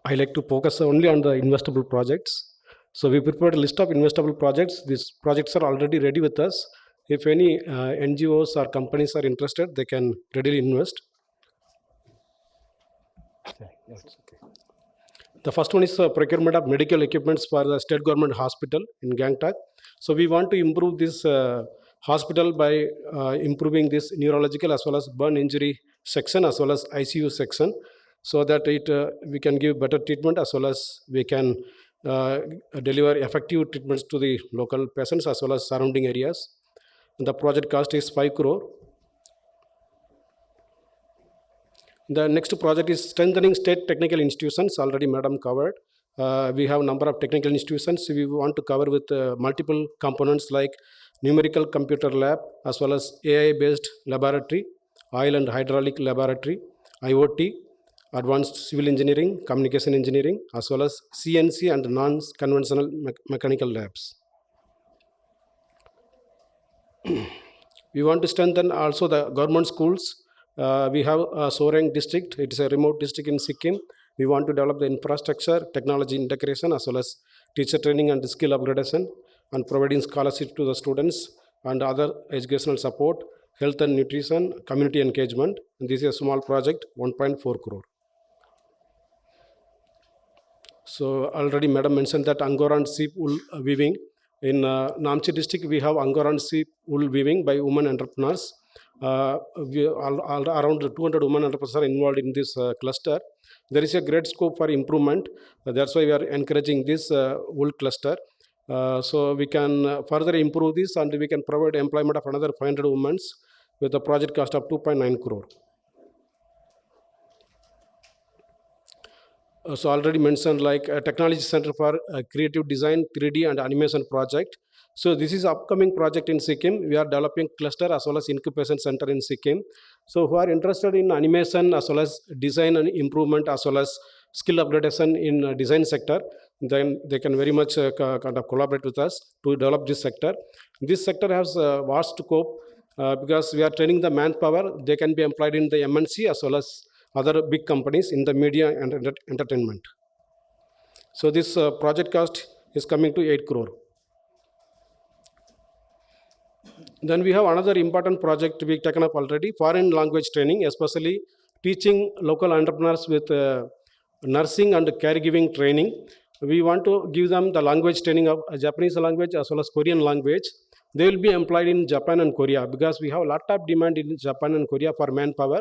I like to focus only on the investable projects. So we prepared a list of investable projects. These projects are already ready with us. If any NGOs or companies are interested, they can readily invest. The first one is procurement of medical equipments for the state government hospital in Gangtok. So we want to improve this hospital by improving this neurological as well as burn injury section as well as ICU section, so that we can give better treatment as well as we can deliver effective treatments to the local patients as well as surrounding areas. And the project cost is 5 crore. The next project is strengthening state technical institutions. Already Madam covered. We have a number of technical institutions. We want to cover with multiple components like numerical computer lab as well as AI-based laboratory, oil and hydraulic laboratory, IoT, advanced civil engineering, communication engineering, as well as CNC and non-conventional mechanical labs. We want to strengthen also the government schools. We have Soreng district. It is a remote district in Sikkim. We want to develop the infrastructure, technology integration, as well as teacher training and skill upgradation, and providing scholarship to the students and other educational support, health and nutrition, community engagement. And this is a small project, 1.4 crore. So already Madam mentioned that Angora and sheep wool weaving. In Namchi district, we have Angora and sheep wool weaving by women entrepreneurs. Around 200 women entrepreneurs are involved in this cluster. There is a great scope for improvement. That's why we are encouraging this wool cluster. So we can further improve this, and we can provide employment of another 500 women with a project cost of 2.9 crore. So already mentioned, like a technology center for creative design, 3D and animation project. So this is upcoming project in Sikkim. We are developing cluster as well as incubation center in Sikkim. So who are interested in animation as well as design and improvement as well as skill upgradation in design sector, then they can very much kind of collaborate with us to develop this sector. This sector has vast scope because we are training the manpower. They can be employed in the MNC as well as other big companies in the media and entertainment. So this project cost is coming to 8 crore. Then we have another important project to be taken up already, foreign language training, especially teaching local entrepreneurs with nursing and caregiving training. We want to give them the language training of Japanese language as well as Korean language. They will be employed in Japan and Korea because we have a lot of demand in Japan and Korea for manpower.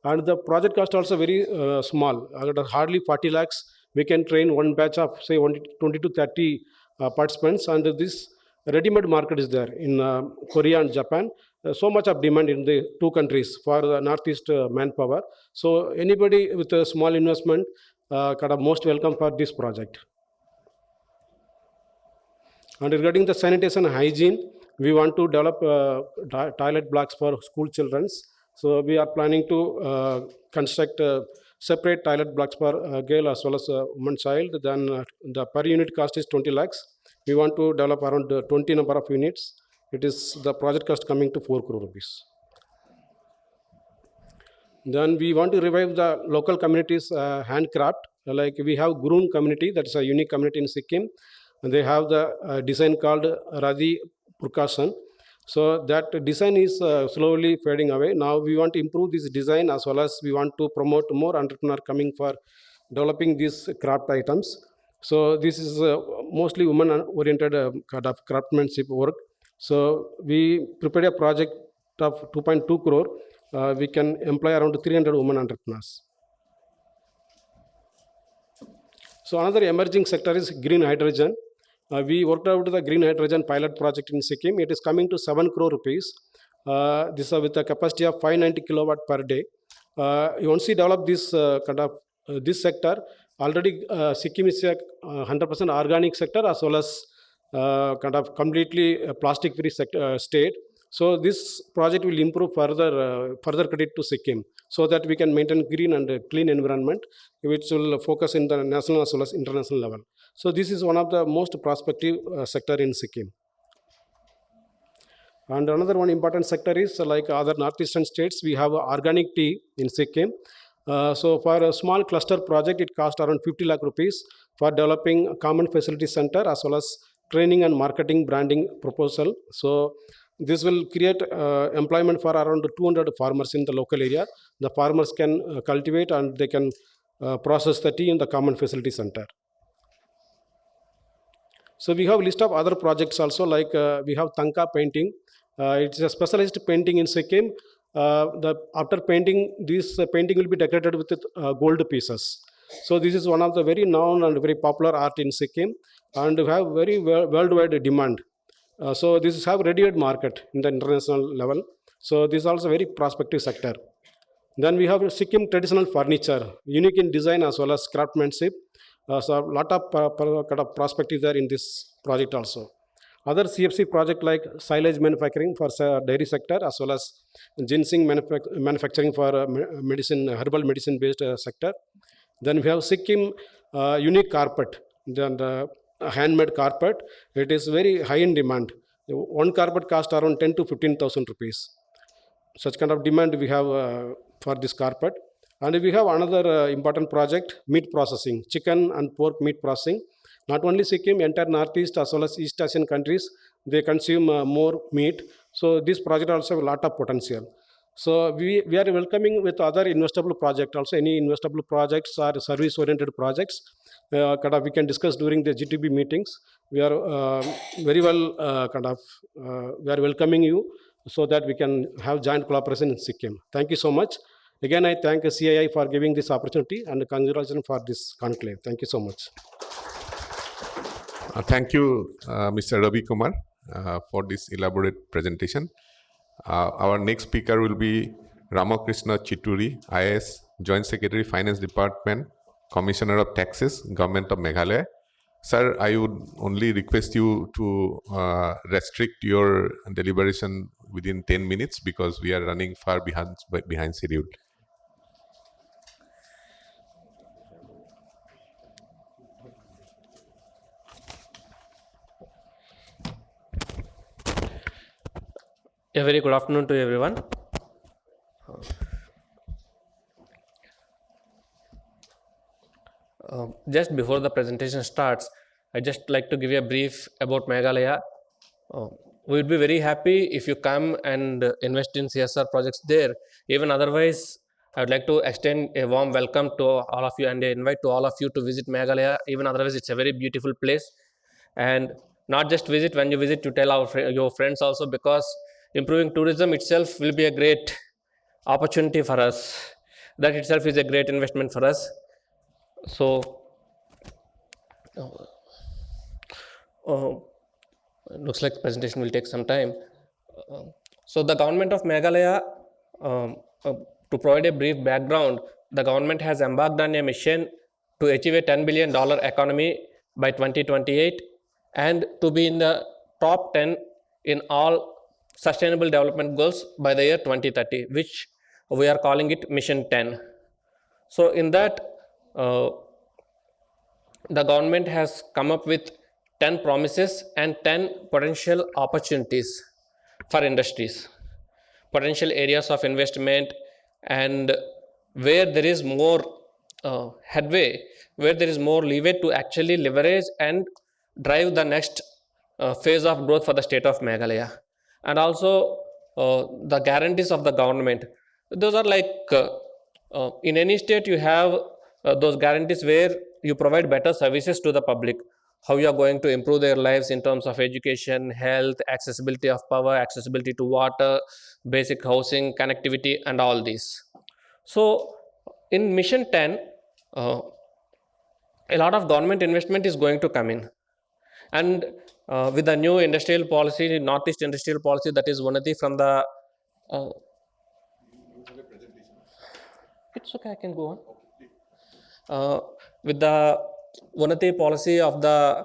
And the project cost also very small, hardly 40 lakhs. We can train one batch of say 20 to 30 participants, and this ready-made market is there in Korea and Japan. So much of demand in the two countries for the Northeast manpower. So anybody with a small investment kind of most welcome for this project. And regarding the sanitation and hygiene, we want to develop toilet blocks for school children. So we are planning to construct separate toilet blocks for girl as well as woman child. Then the per unit cost is 20 lakhs. We want to develop around 20 number of units. It is the project cost coming to 4 crore rupees. Then we want to revive the local communities handcraft. Like we have Gurun community, that's a unique community in Sikkim. And they have the design called Radhi Purkasan. So that design is slowly fading away. Now we want to improve this design as well as we want to promote more entrepreneur coming for developing these craft items. So this is mostly women-oriented kind of craftsmanship work. So we prepared a project of 2.2 crore. We can employ around 300 women entrepreneurs. So another emerging sector is green hydrogen. We worked out the green hydrogen pilot project in Sikkim. It is coming to 7 crore rupees. This is with a capacity of 590 kilowatt per day. Once we develop this kind of this sector, already Sikkim is a 100% organic sector as well as kind of completely plastic-free state. So this project will improve further credit to Sikkim so that we can maintain green and clean environment, which will focus in the national as well as international level. So this is one of the most prospective sector in Sikkim. And another one important sector is like other northeastern states, we have organic tea in Sikkim. So for a small cluster project, it cost around 50 lakh rupees for developing a common facility center as well as training and marketing branding proposal. So this will create employment for around 200 farmers in the local area. The farmers can cultivate and they can process the tea in the common facility center. So we have a list of other projects also, like we have Tanka painting. It's a specialized painting in Sikkim. After painting, this painting will be decorated with gold pieces. So this is one of the very known and very popular art in Sikkim, and we have very worldwide demand. So this is have ready-made market in the international level. So this is also very prospective sector. Then we have Sikkim traditional furniture, unique in design as well as craftsmanship. So a lot of kind of prospective there in this project also. Other CFC project like silage manufacturing for dairy sector as well as ginseng manufacturing for medicine, herbal medicine based sector. Then we have Sikkim unique carpet, then the handmade carpet. It is very high in demand. One carpet cost around 10 to 15,000 rupees. Such kind of demand we have for this carpet. And we have another important project, meat processing, chicken and pork meat processing. Not only Sikkim, entire Northeast as well as East Asian countries, they consume more meat. So this project also have a lot of potential. So we are welcoming with other investable project also, any investable projects or service oriented projects. We can discuss during the GTB meetings. We are very well we are welcoming you so that we can have joint collaboration in Sikkim. Thank you so much. Again, I thank CII for giving this opportunity and congratulations for this conclave. Thank you so much. Thank you, Mr. Ravi Kumar, for this elaborate presentation. Our next speaker will be Ramakrishna Chituri, IAS, Joint Secretary, Finance Department, Commissioner of Taxes, Government of Meghalaya. Sir, I would only request you to restrict your deliberation within 10 minutes because we are running far behind schedule. A very good afternoon to everyone. Just before the presentation starts, I just like to give you a brief about Meghalaya. Uh, we would be very happy if you come and invest in CSR projects there. Even otherwise, I would like to extend a warm welcome to all of you and I invite to all of you to visit Meghalaya. Even otherwise, it's a very beautiful place. And not just visit, when you visit, to tell your friends also, because improving tourism itself will be a great opportunity for us. That itself is a great investment for us. So, looks like presentation will take some time. So the government of Meghalaya, um, uh, to provide a brief background, the government has embarked on a mission to achieve a $10 billion economy by 2028 and to be in the top 10 in all sustainable development goals by the year 2030, which we are calling it Mission 10. So in that, the government has come up with 10 promises and 10 potential opportunities for industries, potential areas of investment, and where there is more headway, where there is more leeway to actually leverage and drive the next phase of growth for the state of Meghalaya. And also the guarantees of the government. Those are like in any state you have those guarantees where you provide better services to the public, how you are going to improve their lives in terms of education, health, accessibility of power, accessibility to water, basic housing, connectivity, and all these. So in Mission 10, a lot of government investment is going to come in. And with the new industrial policy, Northeast industrial policy, that is Unnati from the it's okay, I can go on. With the Unnati policy of the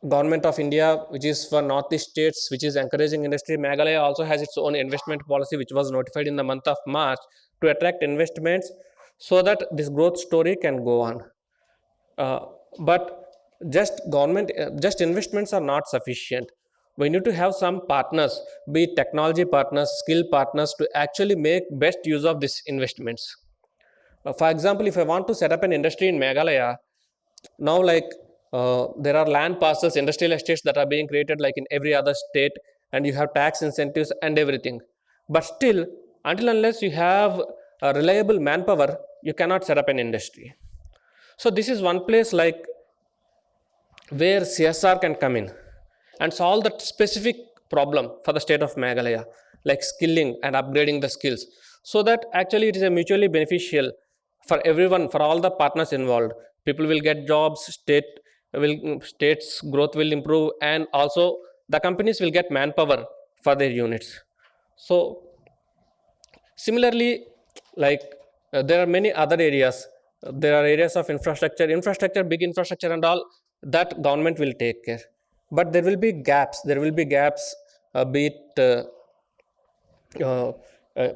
Government of India, which is for Northeast states, which is encouraging industry, Meghalaya also has its own investment policy, which was notified in the month of March to attract investments so that this growth story can go on. But just just investments are not sufficient. We need to have some partners, be it technology partners, skill partners, to actually make best use of these investments. For example, if I want to set up an industry in Meghalaya, now like there are land parcels, industrial estates that are being created like in every other state, and you have tax incentives and everything. But still, until unless you have a reliable manpower, you cannot set up an industry. So this is one place like where CSR can come in and solve that specific problem for the state of Meghalaya, like skilling and upgrading the skills, so that actually it is a mutually beneficial for everyone, for all the partners involved. People will get jobs, states growth will improve, and also the companies will get manpower for their units. So similarly, like there are many other areas. There are areas of infrastructure, big infrastructure and all, that government will take care. But there will be gaps, be it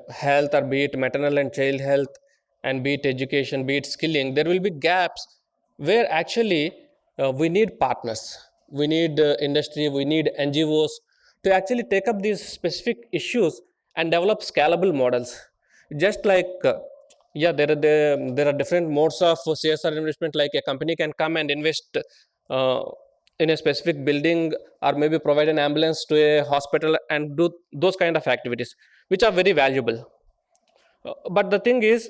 health, or be it maternal and child health, and be it education, be it skilling. There will be gaps where actually we need partners, we need industry, we need NGOs to actually take up these specific issues and develop scalable models. Just like there are different modes of CSR investment. Like a company can come and invest in a specific building, or maybe provide an ambulance to a hospital and do those kind of activities, which are very valuable. But the thing is,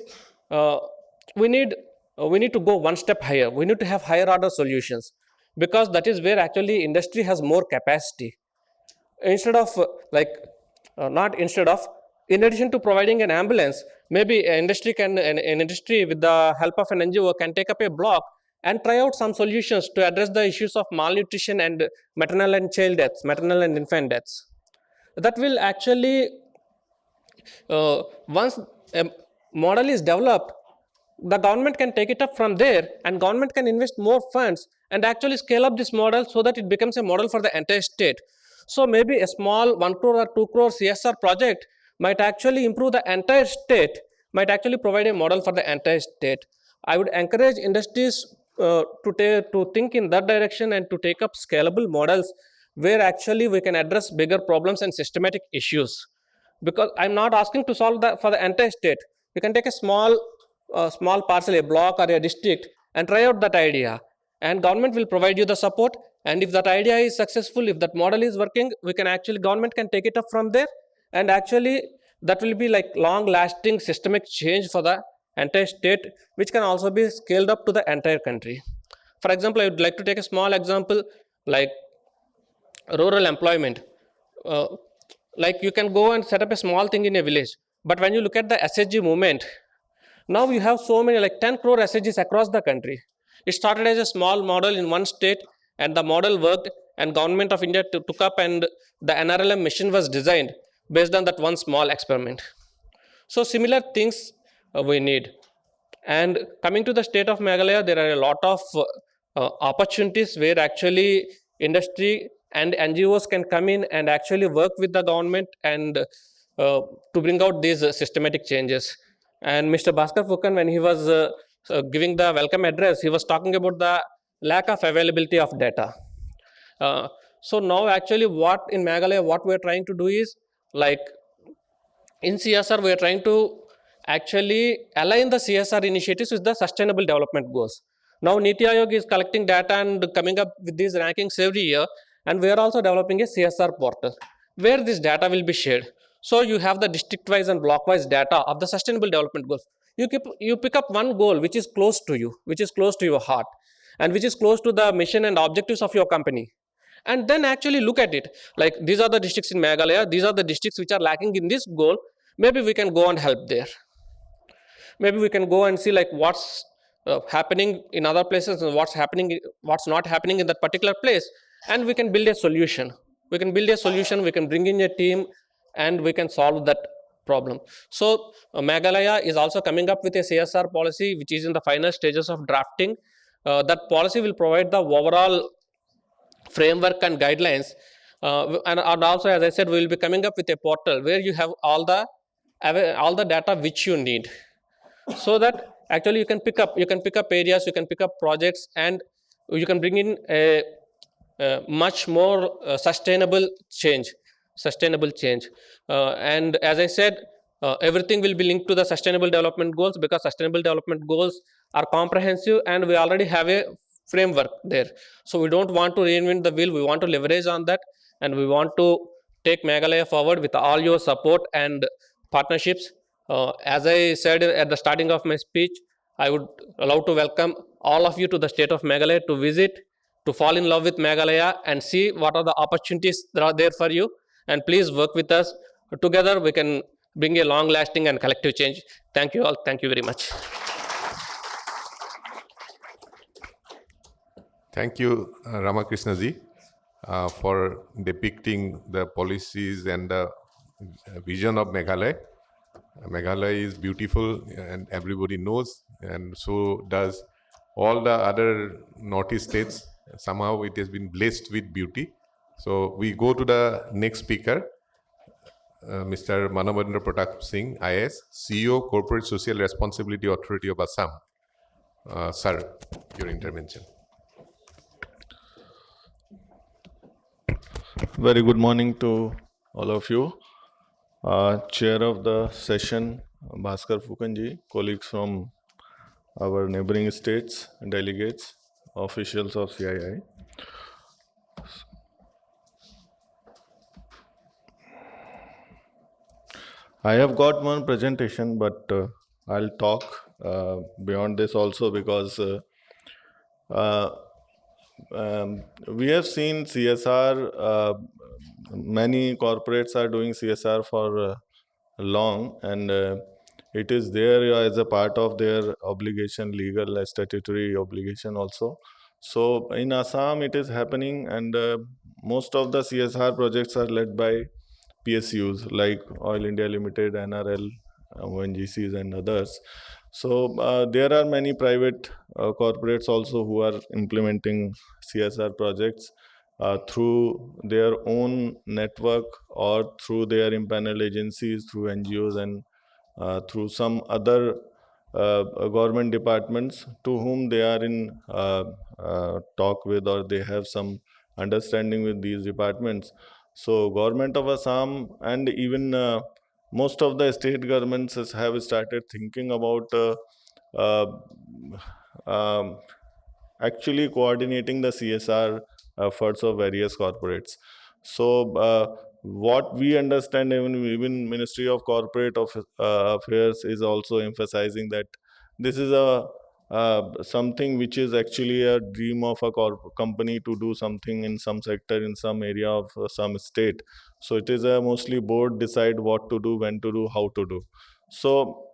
we need to go one step higher. We need to have higher order solutions, because that is where actually industry has more capacity. Instead of not instead of in addition to providing an ambulance, maybe an industry with the help of an NGO can take up a block and try out some solutions to address the issues of malnutrition and maternal and infant deaths. That will actually, once a model is developed, the government can take it up from there, and government can invest more funds and actually scale up this model so that it becomes a model for the entire state. So maybe a small 1 crore or 2 crore CSR project might actually improve the entire state, might actually provide a model for the entire state. I would encourage industries to think in that direction and to take up scalable models, where actually we can address bigger problems and systematic issues. Because I'm not asking to solve that for the entire state. You can take a small parcel, a block or a district, and try out that idea. And government will provide you the support. And if that idea is successful, if that model is working, government can take it up from there. And actually, that will be like long-lasting systemic change for the entire state, which can also be scaled up to the entire country. For example, I would like to take a small example like rural employment. Like you can go and set up a small thing in a village, but when you look at the SHG movement, now you have so many, like 10 crore SHGs across the country. It started as a small model in one state, and the model worked, and government of India took up, and the NRLM mission was designed based on that one small experiment. So similar things we need. And coming to the state of Meghalaya, there are a lot of opportunities where actually industry and NGOs can come in and actually work with the government and to bring out these systematic changes. And Mr. Bhaskar Phukan, when he was giving the welcome address, he was talking about the lack of availability of data. So now actually what in Meghalaya, what we're trying to do is, like in CSR, we are trying to actually align the CSR initiatives with the sustainable development goals. Now Niti Aayog is collecting data and coming up with these rankings every year, and we are also developing a CSR portal where this data will be shared. So you have the district-wise and block-wise data of the sustainable development goals. You pick up one goal which is close to you, which is close to your heart, and which is close to the mission and objectives of your company. And then actually look at it. Like these are the districts in Meghalaya, these are the districts which are lacking in this goal. Maybe we can go and help there. Maybe we can go and see like what's happening in other places and what's not happening in that particular place, and we can build a solution. We can bring in a team, and we can solve that problem. So Meghalaya is also coming up with a CSR policy which is in the final stages of drafting. That policy will provide the overall framework and guidelines, and also, as I said, we will be coming up with a portal where you have all the data which you need, so that actually you can pick up areas, you can pick up projects, and you can bring in a much more sustainable change. And as I said, everything will be linked to the sustainable development goals, because sustainable development goals are comprehensive and we already have a framework there. So we don't want to reinvent the wheel. We want to leverage on that, and we want to take Meghalaya forward with all your support and partnerships. As I said at the starting of my speech, I would love to welcome all of you to the state of Meghalaya to visit, to fall in love with Meghalaya and see what are the opportunities that are there for you. And please work with us. Together we can bring a long-lasting and collective change. Thank you all. Thank you very much. Thank you, Ramakrishna ji, for depicting the policies and the vision of Meghalaya. Meghalaya is beautiful, and everybody knows, and so does all the other Northeast states. Somehow it has been blessed with beauty. So we go to the next speaker, Mr. Manavendra Pratap Singh, IAS, CEO, Corporate Social Responsibility Authority of Assam. Sir, your intervention. Very good morning to all of you. Chair of the session, Bhaskar Phukanji, colleagues from our neighboring states, delegates, officials of CII. I have got one presentation, but I'll talk beyond this also, because we have seen CSR, many corporates are doing CSR for long, and it is there as a part of their obligation, legal, statutory obligation also. So in Assam it is happening, and most of the CSR projects are led by PSUs like Oil India Limited, NRL, ONGCs and others. So there are many private corporates also who are implementing CSR projects through their own network or through their impaneled agencies, through NGOs, and through some other government departments to whom they are in talk with, or they have some understanding with these departments. So government of Assam and even most of the state governments have started thinking about uh, um, actually coordinating the CSR efforts of various corporates. So, what we understand, even Ministry of Affairs is also emphasizing that this is a something which is actually a dream of a company to do something in some sector, in some area of some state. So it is a mostly board decide what to do, when to do, how to do. So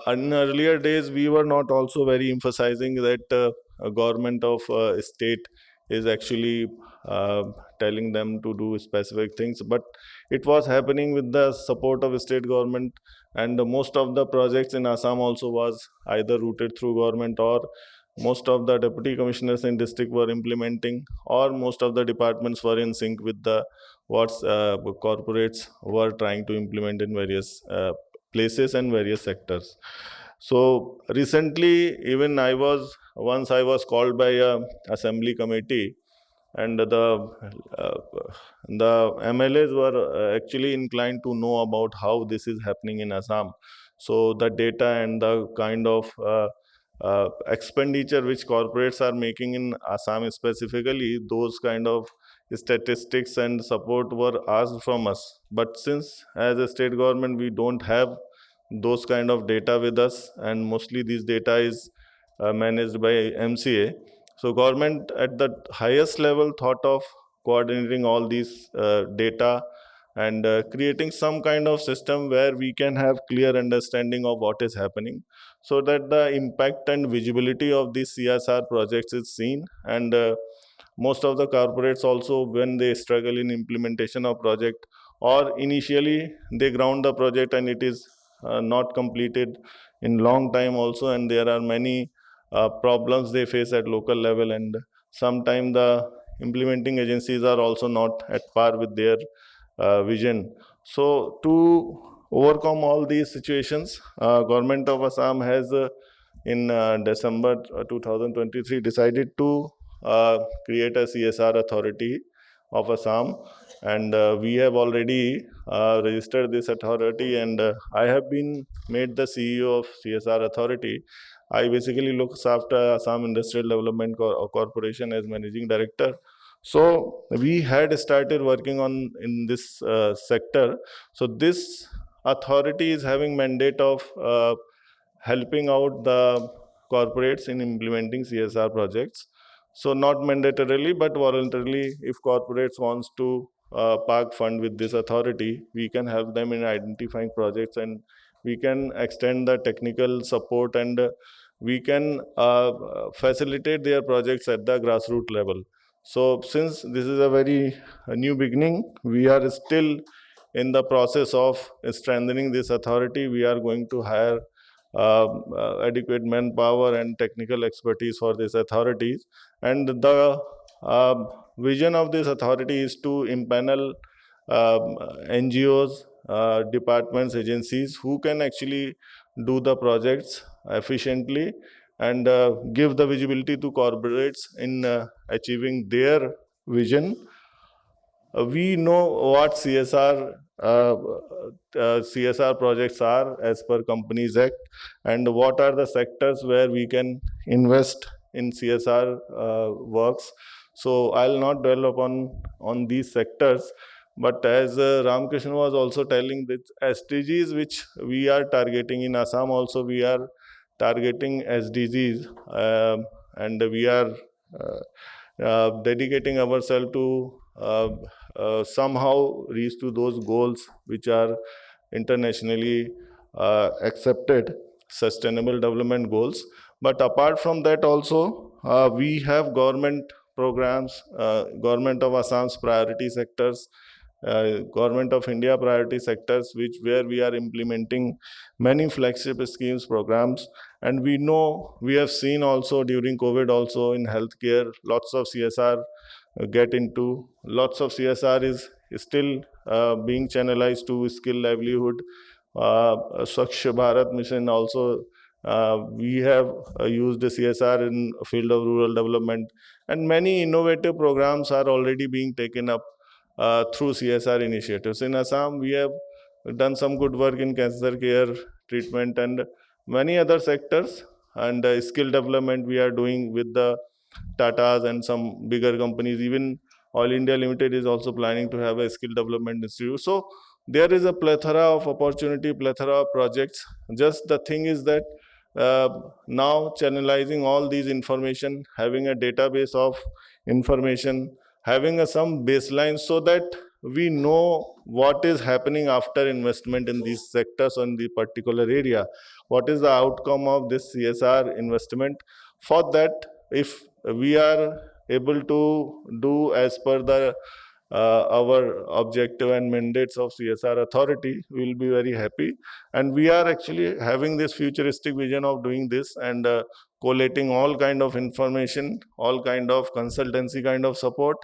in earlier days, we were not also very emphasizing that a government of state is actually uh, telling them to do specific things, but it was happening with the support of state government, and most of the projects in Assam also was either routed through government, or most of the deputy commissioners in district were implementing, or most of the departments were in sync with the what corporates were trying to implement in various places and various sectors. So recently, even I was called by a assembly committee, and uh, the MLAs were actually inclined to know about how this is happening in Assam. So the data and the kind of expenditure which corporates are making in Assam specifically, those kind of statistics and support were asked from us. But since as a state government we don't have those kind of data with us, and mostly this data is managed by MCA. So government at the highest level thought of coordinating all these data and creating some kind of system where we can have clear understanding of what is happening, so that the impact and visibility of these CSR projects is seen. And most of the corporates also, when they struggle in implementation of project, or initially they ground the project and it is not completed in long time also, and there are many problems they face at local level, and sometimes the implementing agencies are also not at par with their vision. So to overcome all these situations, government of Assam has in December 2023 decided to create a CSR authority of Assam, and we have already registered this authority, and I have been made the CEO of CSR authority. I basically looks after Assam Industrial Development Corporation as managing director. So we had started working on in this sector. So this authority is having mandate of helping out the corporates in implementing CSR projects. So not mandatorily, but voluntarily, if corporates wants to park fund with this authority, we can help them in identifying projects, and we can extend the technical support, and we can facilitate their projects at the grassroots level. So since this is a very new beginning, we are still in the process of strengthening this authority. We are going to hire adequate manpower and technical expertise for these authorities. And the vision of this authority is to impanel NGOs, departments, agencies who can actually do the projects efficiently, and give the visibility to corporates in achieving their vision. We know what CSR projects are as per Companies Act, and what are the sectors where we can invest in CSR works. So I'll not dwell upon these sectors, but as Ramkrishna was also telling, that SDGs which we are targeting in Assam also, we are targeting SDGs, and we are dedicating ourselves to somehow reach to those goals which are internationally accepted sustainable development goals. But apart from that also, we have government programs, government of Assam's priority sectors, government of India priority sectors, which where we are implementing many flagship schemes, programs. And we know, we have seen also during COVID also in healthcare, lots of CSR get into, lots of CSR is still being channelized to skill livelihood. Swachh Bharat mission also We have used the CSR in field of rural development, and many innovative programs are already being taken up through CSR initiatives. In Assam, we have done some good work in cancer care treatment and many other sectors, and skill development we are doing with the Tatas and some bigger companies. Even Oil India Limited is also planning to have a skill development institute. So there is a plethora of opportunity, plethora of projects. Just the thing is that now channelizing all these information, having a database of information, having some baseline so that we know what is happening after investment in these sectors on the particular area. What is the outcome of this CSR investment? For that, if we are able to do as per the our objective and mandates of CSR authority, we will be very happy. And we are actually having this futuristic vision of doing this and collating all kind of information, all kind of consultancy kind of support,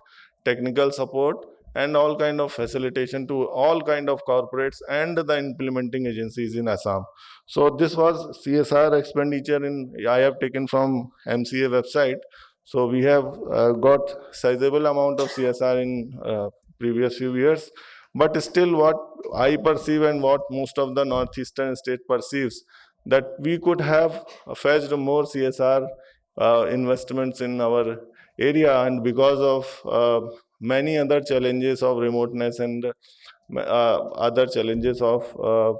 technical support, and all kind of facilitation to all kind of corporates and the implementing agencies in Assam. So this was CSR expenditure I have taken from MCA website. So we have got sizable amount of CSR in previous few years, but still what I perceive and what most of the northeastern state perceives, that we could have fetched more CSR investments in our area, and because of many other challenges of remoteness and other challenges of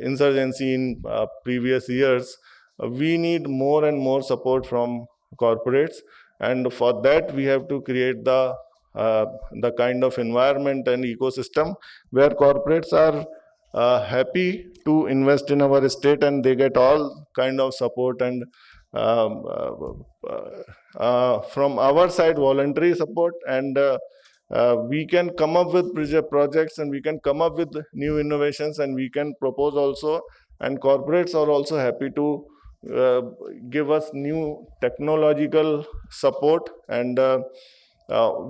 insurgency in previous years, we need more and more support from corporates, and for that we have to create the kind of environment and ecosystem where corporates are happy to invest in our state, and they get all kind of support and from our side voluntary support, and we can come up with projects, and we can come up with new innovations, and we can propose also, and corporates are also happy to give us new technological support. And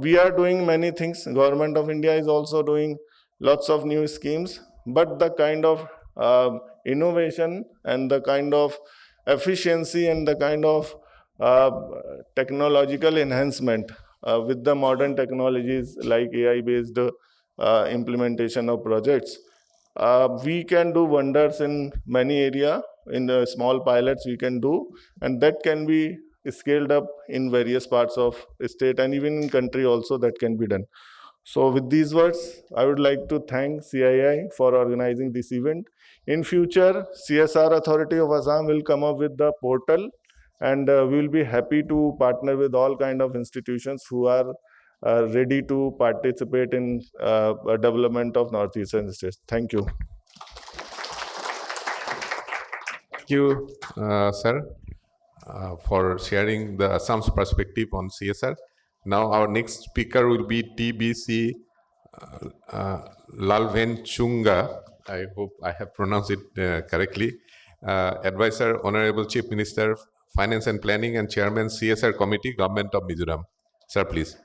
we are doing many things. Government of India is also doing lots of new schemes, but the kind of innovation and the kind of efficiency and the kind of technological enhancement with the modern technologies like AI based implementation of projects, we can do wonders in many area. In the small pilots we can do, and that can be scaled up in various parts of state and even in country also, that can be done. So with these words, I would like to thank CII for organizing this event. In future, CSR Authority of Assam will come up with the portal, and we will be happy to partner with all kind of institutions who are ready to participate in development of northeastern states. Thank you. Thank you, sir, for sharing the Assam's perspective on CSR. Now our next speaker will be TBC Lalvenchunga. I hope I have pronounced it correctly. Advisor, Honorable Chief Minister, Finance and Planning, and Chairman, CSR Committee, Government of Mizoram. Sir, please.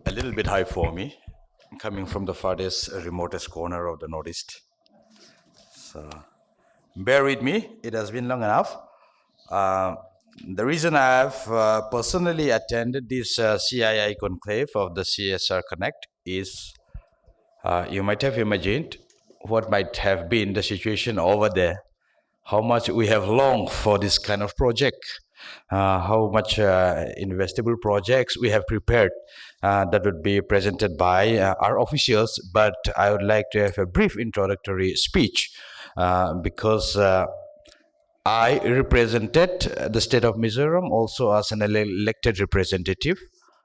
A little bit high for me, coming from the farthest, remotest corner of the Northeast. So, bear with me, it has been long enough. The reason I have personally attended this CII conclave of the CSR Connect is, you might have imagined what might have been the situation over there, how much we have longed for this kind of project, how much investable projects we have prepared that would be presented by our officials. But I would like to have a brief introductory speech because I represented the state of Mizoram also as an elected representative.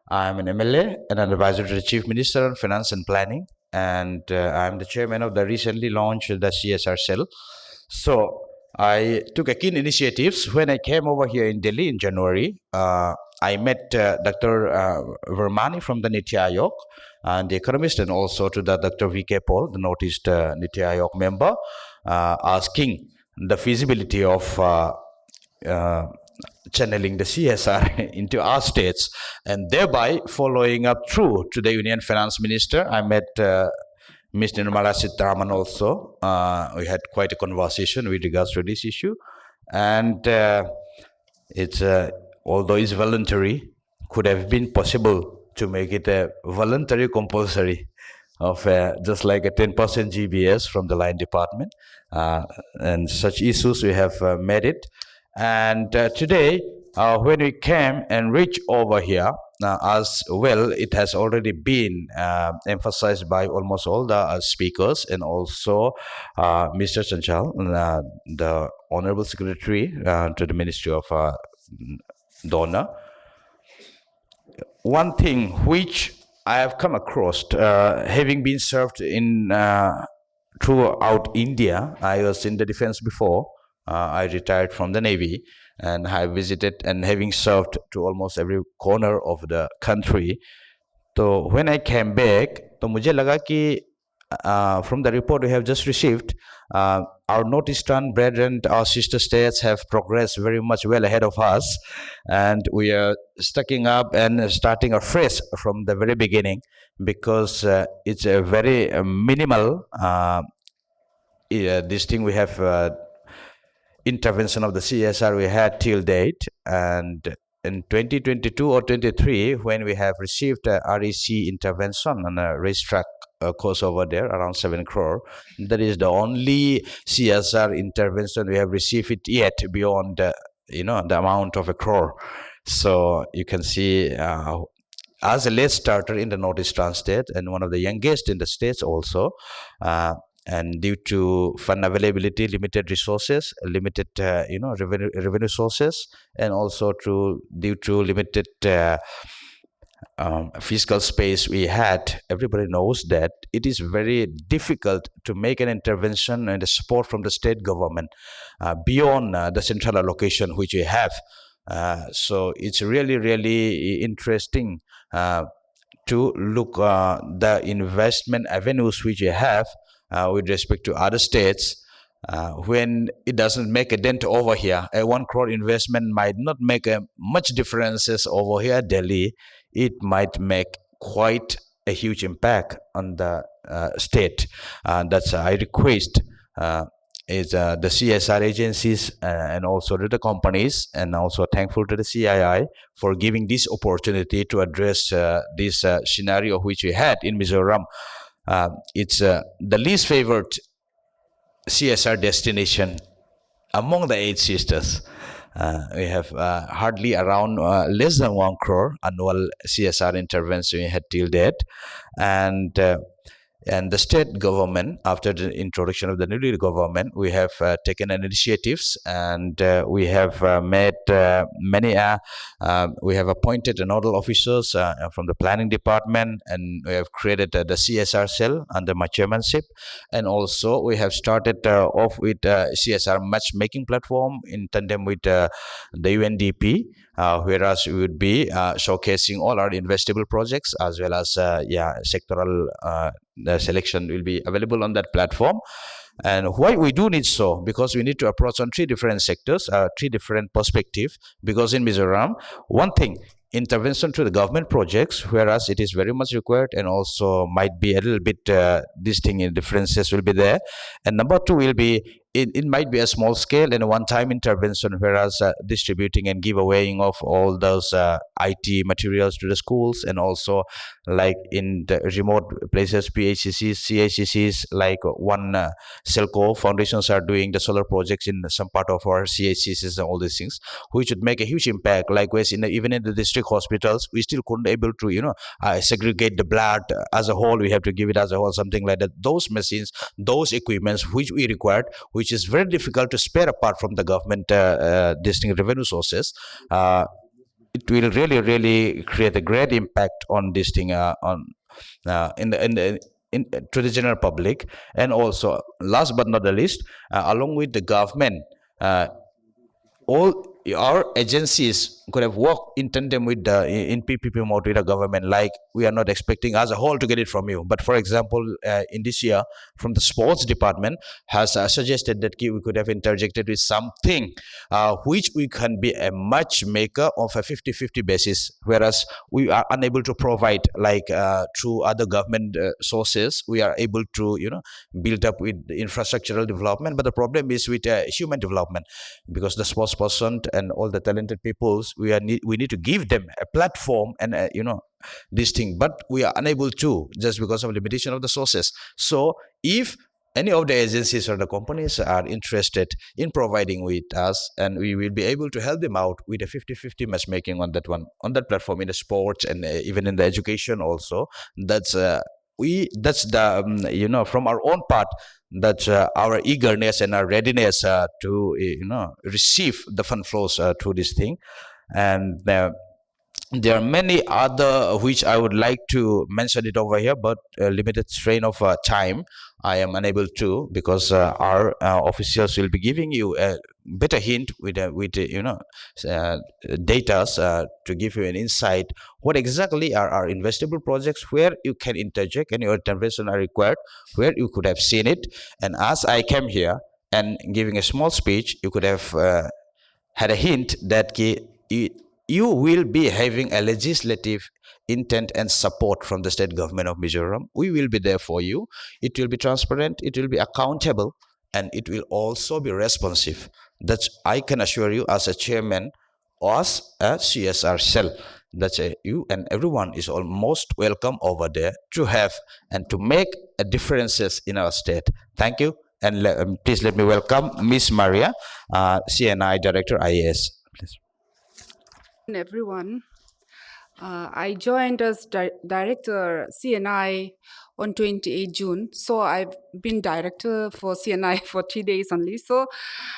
I am an MLA and an advisor to the Chief Minister on Finance and Planning, and I am the chairman of the recently launched the CSR cell. So I took a keen initiatives when I came over here in Delhi in January. I met Dr. Vermani from the Niti Aayog, and the economist, and also to the Dr. V.K. Paul, the Northeast Niti Aayog member, asking the feasibility of channeling the CSR into our states, and thereby following up through to the Union Finance Minister. I met Ms. Nirmala Sitharaman also. We had quite a conversation with regards to this issue, and it's although it's voluntary, could have been possible to make it a voluntary compulsory of just like a 10% GBS from the line department, and such issues we have made it. And today, when we came and reached over here, as well, it has already been emphasized by almost all the speakers, and also Mr. Chanchal, the Honorable Secretary to the Ministry of Donor. One thing which I have come across, having been served in throughout India, I was in the defense before. I retired from the Navy, and I visited and having served to almost every corner of the country. So when I came back, तो मुझे लगा कि from the report we have just received, our northeastern brethren, our sister states have progressed very much well ahead of us, and we are stacking up and starting afresh from the very beginning, because it's a very minimal this thing we have intervention of the CSR we had till date. And in 2022 or 23, when we have received a REC intervention on a racetrack course over there, around 7 crore, that is the only CSR intervention we have received it yet beyond the amount of a crore. So you can see as a late starter in the Northeastern state, and one of the youngest in the states also, and due to fund availability, limited resources, limited revenue sources, and also due to limited fiscal space we had, everybody knows that it is very difficult to make an intervention and the support from the state government beyond the central allocation which we have. So it's really, really interesting to look the investment avenues which we have with respect to other states. When it doesn't make a dent over here, a 1 crore investment might not make a much differences over here, Delhi. It might make quite a huge impact on the state. That's I request is the CSR agencies and also to the companies, and also thankful to the CII for giving this opportunity to address this scenario which we had in Mizoram. It's the least favored CSR destination among the 8 sisters. We have hardly around less than 1 crore annual CSR intervention we had till date, and the state government, after the introduction of the new government, we have taken initiatives, and we have made many. We have appointed nodal officers from the planning department, and we have created the CSR cell under my chairmanship, and also we have started off with CSR matchmaking platform in tandem with the UNDP. Whereas we would be showcasing all our investable projects, as well as sectoral selection will be available on that platform. And why we do need so? Because we need to approach on 3 different sectors, 3 different perspectives. Because in Mizoram, one thing, intervention to the government projects, whereas it is very much required, and also might be a little bit this thing in differences will be there. And number 2 will be it might be a small scale and a one-time intervention, whereas distributing and giveawaying of all those IT materials to the schools, and also like in the remote places, PHCCs, CHCCs, like one Selco foundations are doing the solar projects in some part of our CHCCs and all these things, which would make a huge impact. Likewise, even in the district hospitals, we still couldn't able to segregate the blood as a whole. We have to give it as a whole, something like that. Those machines, those equipments which we required, which is very difficult to spare apart from the government distinct revenue sources. It will really create a great impact on this thing to the general public. And also, last but not the least, along with the government, all our agencies could have worked in tandem with the in PPP mode with the government. Like, we are not expecting as a whole to get it from you, but for example, in this year, from the sports department has suggested that we could have interjected with something which we can be a matchmaker of a 50-50 basis, whereas we are unable to provide, like through other government sources. We are able to build up with infrastructural development, but the problem is with human development, because the sports person and all the talented peoples, we need to give them a platform and this thing, but we are unable to, just because of limitation of the sources. So if any of the agencies or the companies are interested in providing with us, and we will be able to help them out with a 50-50 matchmaking on that one, on that platform, in the sports and even in the education also. That's the from our own part, that's our eagerness and our readiness to receive the fund flows through this thing. And there are many other which I would like to mention it over here, but limited strain of time, I am unable to, because our officials will be giving you a better hint with data to give you an insight what exactly are our investable projects, where you can interject and your intervention are required, where you could have seen it. And as I came here and giving a small speech, you could have had a hint that you will be having a legislative intent and support from the state government of Mizoram. We will be there for you. It will be transparent, it will be accountable, and it will also be responsive. That I can assure you as a chairman, as a CSR cell. That's you and everyone is almost welcome over there to have and to make a differences in our state. Thank you. And please let me welcome Miss Maria, CNI Director, IAS. Please. Everyone. I joined as director CNI on 28 June. So I've been director for CNI for 3 days only. So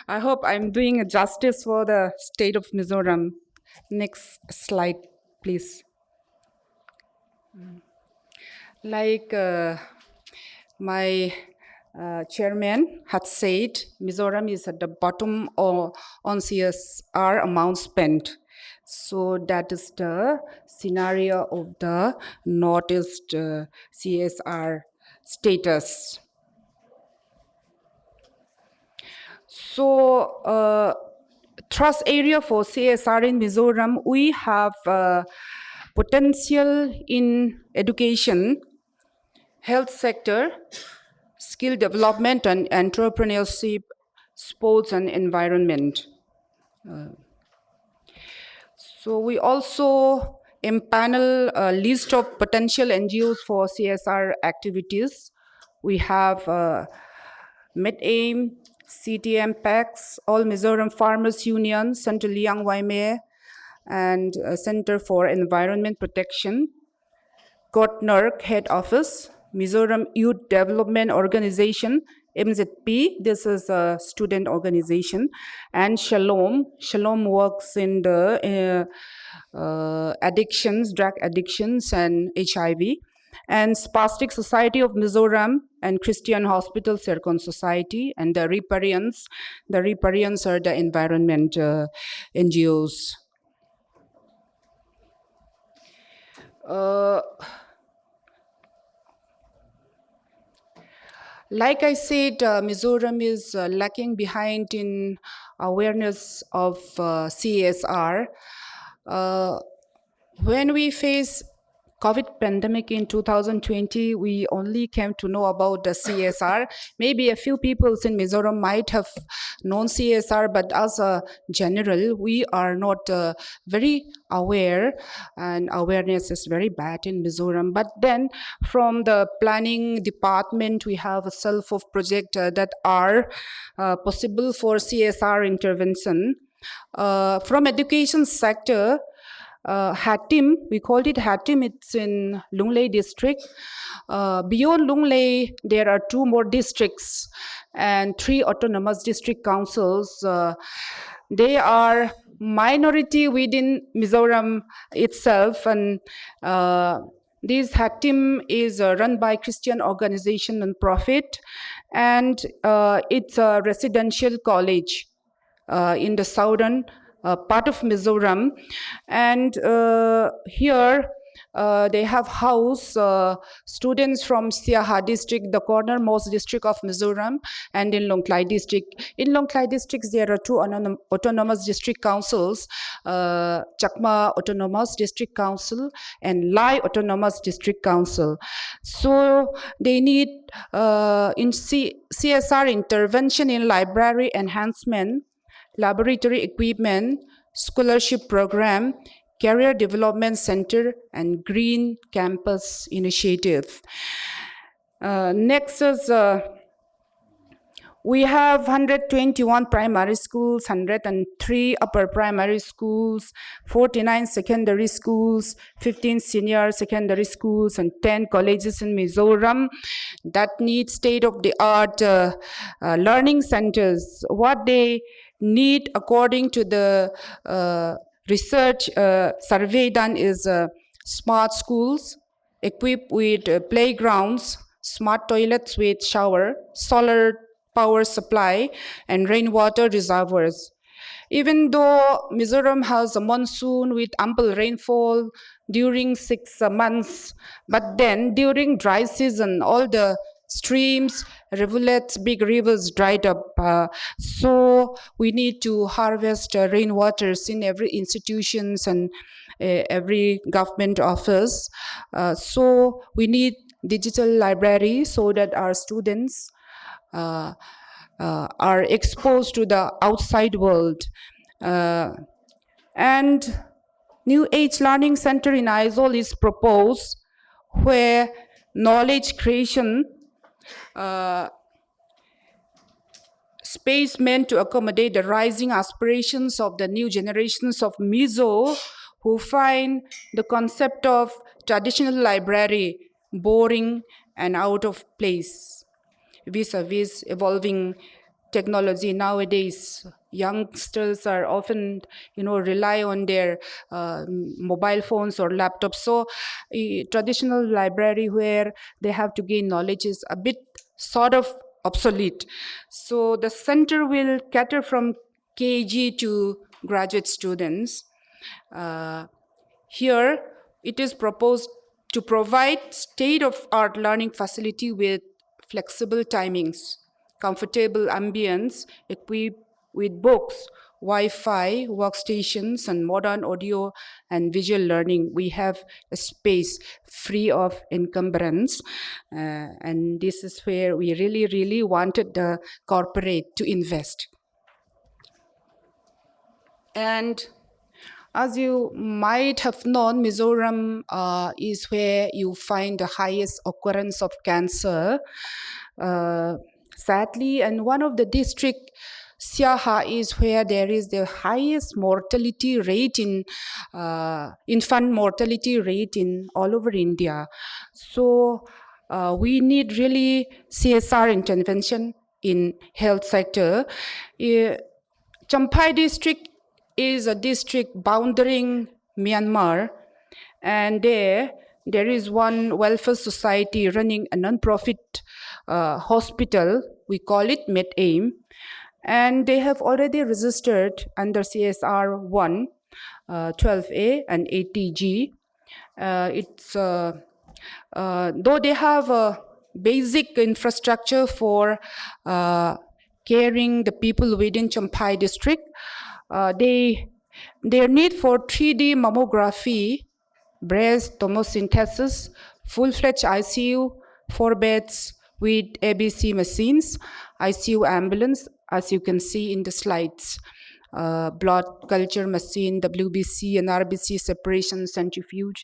I hope I'm doing justice for the state of Mizoram. Next slide, please. Like my chairman had said, Mizoram is at the bottom on CSR amount spent. So that is the scenario of the Northeast CSR status. So thrust area for CSR in Mizoram, we have potential in education, health sector, skill development and entrepreneurship, sports and environment. So we also empanel a list of potential NGOs for CSR activities. We have MedAIM, CTM PACS, All Mizoram Farmers Union, Central Liang Waime, and Center for Environment Protection, GOTNERC Head Office, Mizoram Youth Development Organization, MZP, this is a student organization, and Shalom. Shalom works in the addictions, drug addictions and HIV, and Spastic Society of Mizoram and Christian Hospital Serkon Society, and the Riparians. The Riparians are the environment NGOs. Like I said, Mizoram is lacking behind in awareness of CSR. When we face COVID pandemic in 2020, we only came to know about the CSR. Maybe a few people in Mizoram might have known CSR, but as a general, we are not very aware, and awareness is very bad in Mizoram. But then from the planning department, we have a self of project that are possible for CSR intervention. From education sector, Hatim, we called it Hatim, it's in Lunglei district. Beyond Lunglei, there are 2 more districts and 3 autonomous district councils. They are minority within Mizoram itself, and this Hatim is run by Christian organization and profit, and it's a residential college in the southern part of Mizoram, and here they have house students from Siaha district, the cornermost district of Mizoram, and in Longklai district. In Longklai districts, there are two autonomous district councils, Chakma Autonomous District Council and Lai Autonomous District Council. So they need in CSR intervention in library enhancement, laboratory equipment, scholarship program, career development center, and green campus initiative. Next is we have 121 primary schools, 103 upper primary schools, 49 secondary schools, 15 senior secondary schools, and 10 colleges in Mizoram that need state-of-the-art learning centers. What they need, according to the research survey done, is smart schools equipped with playgrounds, smart toilets with shower, solar power supply, and rainwater reservoirs. Even though Mizoram has a monsoon with ample rainfall during 6 months, but then during dry season, all the streams, rivulets, big rivers dried up. So we need to harvest rainwaters in every institutions and every government office. So we need digital library so that our students are exposed to the outside world. And New Age Learning Center in Aizawl is proposed, where knowledge creation space meant to accommodate the rising aspirations of the new generations of Mizo who find the concept of traditional library boring and out of place vis-a-vis evolving technology. Nowadays, youngsters are often, rely on their mobile phones or laptops. So a traditional library where they have to gain knowledge is a bit sort of obsolete. So the center will cater from KG to graduate students. Here, it is proposed to provide state-of-art learning facility with flexible timings, comfortable ambience, equipped with books, Wi-Fi, workstations, and modern audio and visual learning. We have a space free of encumbrance, and this is where we really, really wanted the corporate to invest. And as you might have known, Mizoram is where you find the highest occurrence of cancer, sadly, and one of the district, Siaha, is where there is the highest mortality rate in infant mortality rate in all over India. So we need really CSR intervention in health sector. Champhai district is a district bounding Myanmar, and there is one welfare society running a non-profit hospital. We call it MedAim, and they have already registered under CSR 1, 12A and 80G. Though they have a basic infrastructure for caring the people within Champhai district, their need for 3D mammography, breast tomosynthesis, full-fledged ICU, 4 beds with ABC machines, ICU ambulance, as you can see in the slides, blood culture machine, WBC and RBC separation centrifuge.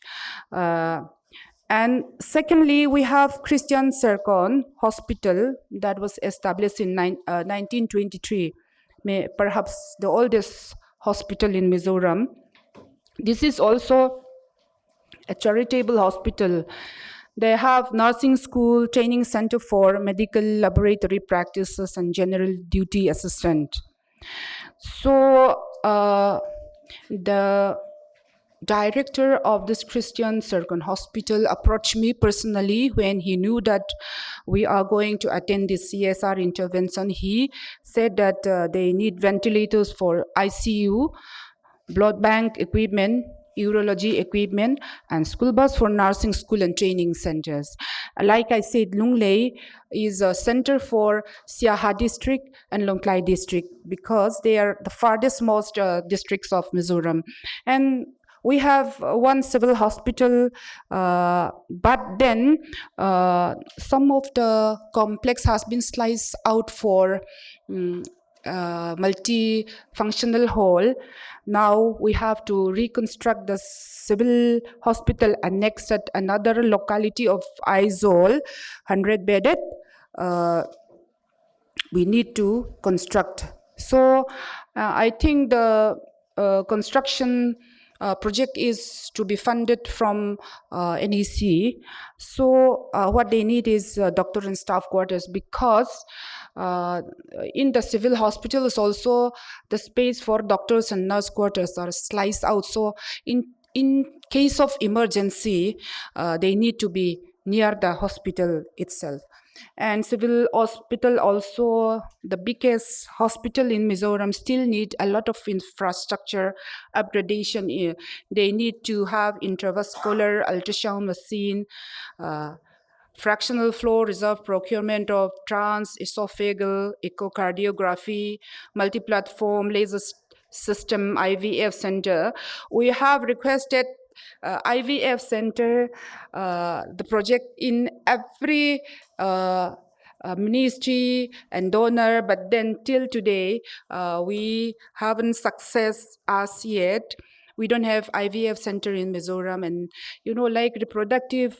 And secondly, we have Christian Sercon Hospital that was established in 1923. Perhaps the oldest hospital in Mizoram. This is also a charitable hospital. They have nursing school, training center for medical laboratory practices, and general duty assistant. So the director of this Christian Sercon Hospital approached me personally when he knew that we are going to attend this CSR intervention. He said that they need ventilators for ICU, blood bank equipment, urology equipment, and school bus for nursing school and training centers. Like I said, Lunglei is a center for Siaha district and Longklai district because they are the farthest most districts of Mizoram. And we have one civil hospital, but then some of the complex has been sliced out for multi-functional hall. Now we have to reconstruct the civil hospital annexed at another locality of Aizol, 100-bedded. We need to construct. So I think the construction project is to be funded from NEC. So what they need is doctor and staff quarters, because in the civil hospital is also the space for doctors and nurse quarters are sliced out. So in case of emergency, they need to be near the hospital itself. And civil hospital also, the biggest hospital in Mizoram, still need a lot of infrastructure upgradation. They need to have intravascular ultrasound machine, fractional flow reserve procurement of trans-esophageal echocardiography, multi-platform laser system IVF center. We have requested IVF center, the project in every ministry and donor, but then till today, we haven't success as yet. We don't have IVF center in Mizoram, and like reproductive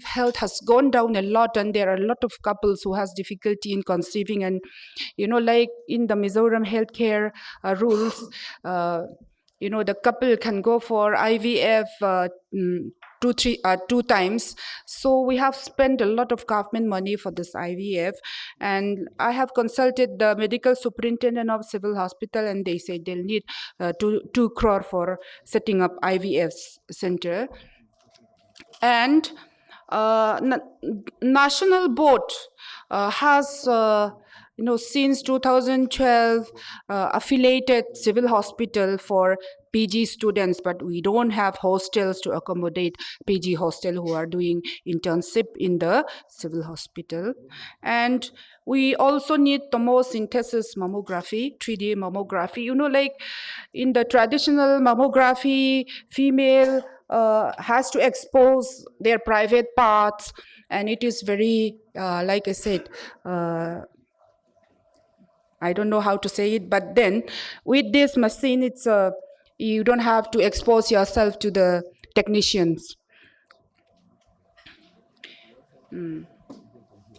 health has gone down a lot, and there are a lot of couples who has difficulty in conceiving, and like in the Mizoram healthcare rules, the couple can go for IVF 2 times. So we have spent a lot of government money for this IVF, and I have consulted the medical superintendent of civil hospital, and they say they'll need 2 crore for setting up IVF center. And national board has since 2012 affiliated civil hospital for PG students, but we don't have hostels to accommodate PG hostel who are doing internship in the civil hospital. And we also need tomosynthesis mammography, 3D mammography. Like in the traditional mammography, female has to expose their private parts, and it is very, like I said, I don't know how to say it, but then with this machine, it's you don't have to expose yourself to the technicians.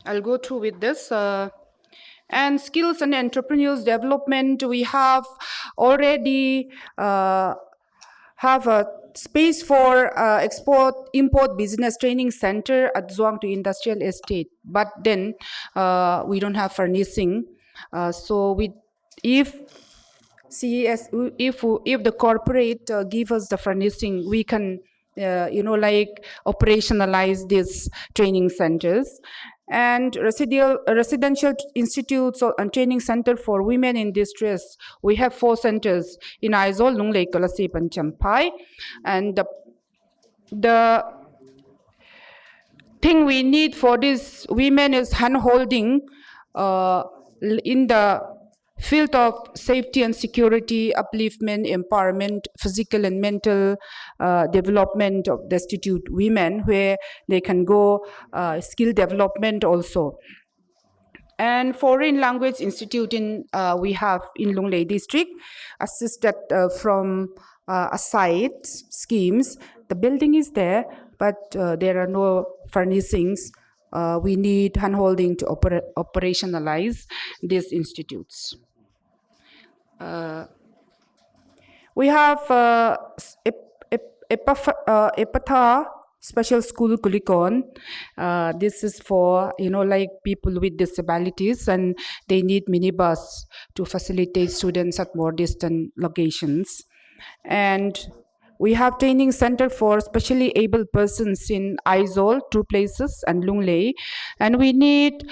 I'll go through with this. And skills and entrepreneurs development, we have already have a space for import business training center at Zhuangtu Industrial Estate, but then we don't have furnishing. So if the corporate give us the furnishing, we can operationalize these training centers. And residential institutes and training center for women in distress. We have 4 centers in Aizol, Lunglei, Kalasip, and Champai. And the thing we need for these women is hand-holding in the field of safety and security, upliftment, empowerment, physical and mental development of destitute women, where they can go skill development also. And foreign language institute we have in Lunglei district, assisted from aside schemes. The building is there, but there are no furnishings. We need handholding to operationalize these institutes. We have Epatha Special School Kulikon. This is for, like people with disabilities, and they need minibus to facilitate students at more distant locations. And we have training center for specially able persons in Aizol, 2 places, and Lunglei. And we need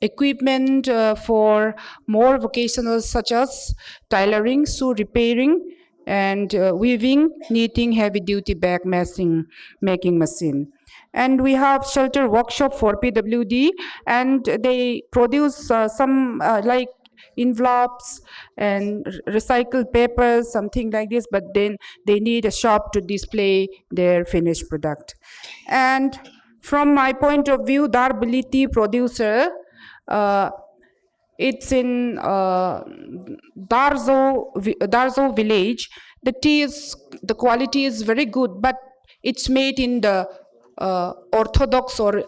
equipment for more vocational such as tailoring, shoe repairing, and weaving, knitting, heavy-duty bag making machine. And we have shelter workshop for PWD, and they produce some like envelopes and recycled papers, something like this, but then they need a shop to display their finished product. And from my point of view, Darbali tea producer, it's in Darzo village. The quality is very good, but it's made in the orthodox or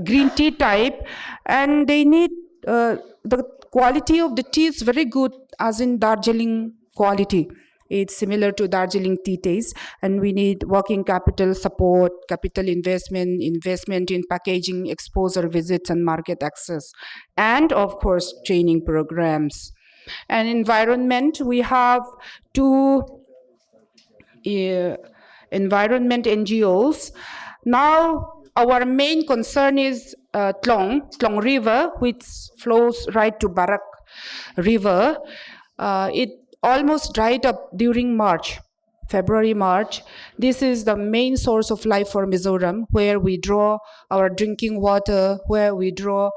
green tea type, and they need the quality of the tea is very good, as in Darjeeling quality. It's similar to Darjeeling tea taste, and we need working capital support, capital investment in packaging, exposure visits, and market access, and of course training programs. And environment, we have two environment NGOs. Now our main concern is Tlong River, which flows right to Barak River. It almost dried up during February, March. This is the main source of life for Mizoram, where we draw our drinking water, where we draw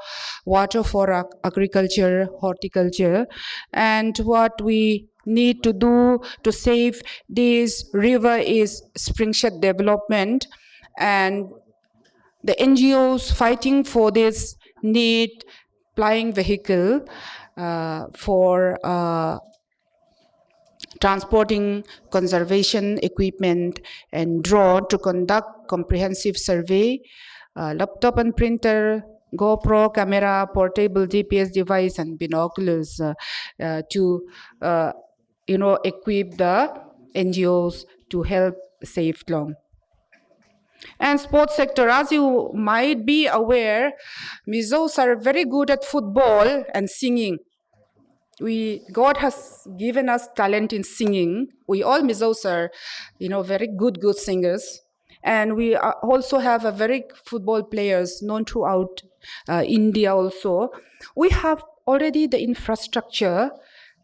water for agriculture, horticulture. And what we need to do to save this river is springshed development. And the NGOs fighting for this need flying vehicle for transporting conservation equipment and drone to conduct comprehensive survey, laptop and printer, GoPro camera, portable GPS device, and binoculars to equip the NGOs to help save Tlong. And sports sector, as you might be aware, Mizos are very good at football and singing. God has given us talent in singing. We all Mizos are, very good singers. And we also have a very football players known throughout India also. We have already the infrastructure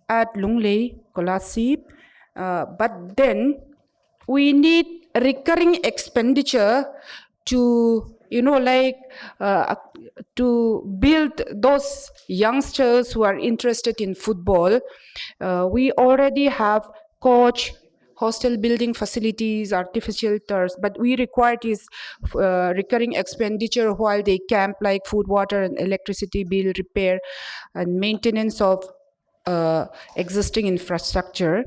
at Lunglei, Kolasip, but then we need recurring expenditure to to build those youngsters who are interested in football. We already have coach, hostel building facilities, artificial turfs, but we require is recurring expenditure while they camp, like food, water, and electricity bill, repair, and maintenance of existing infrastructure.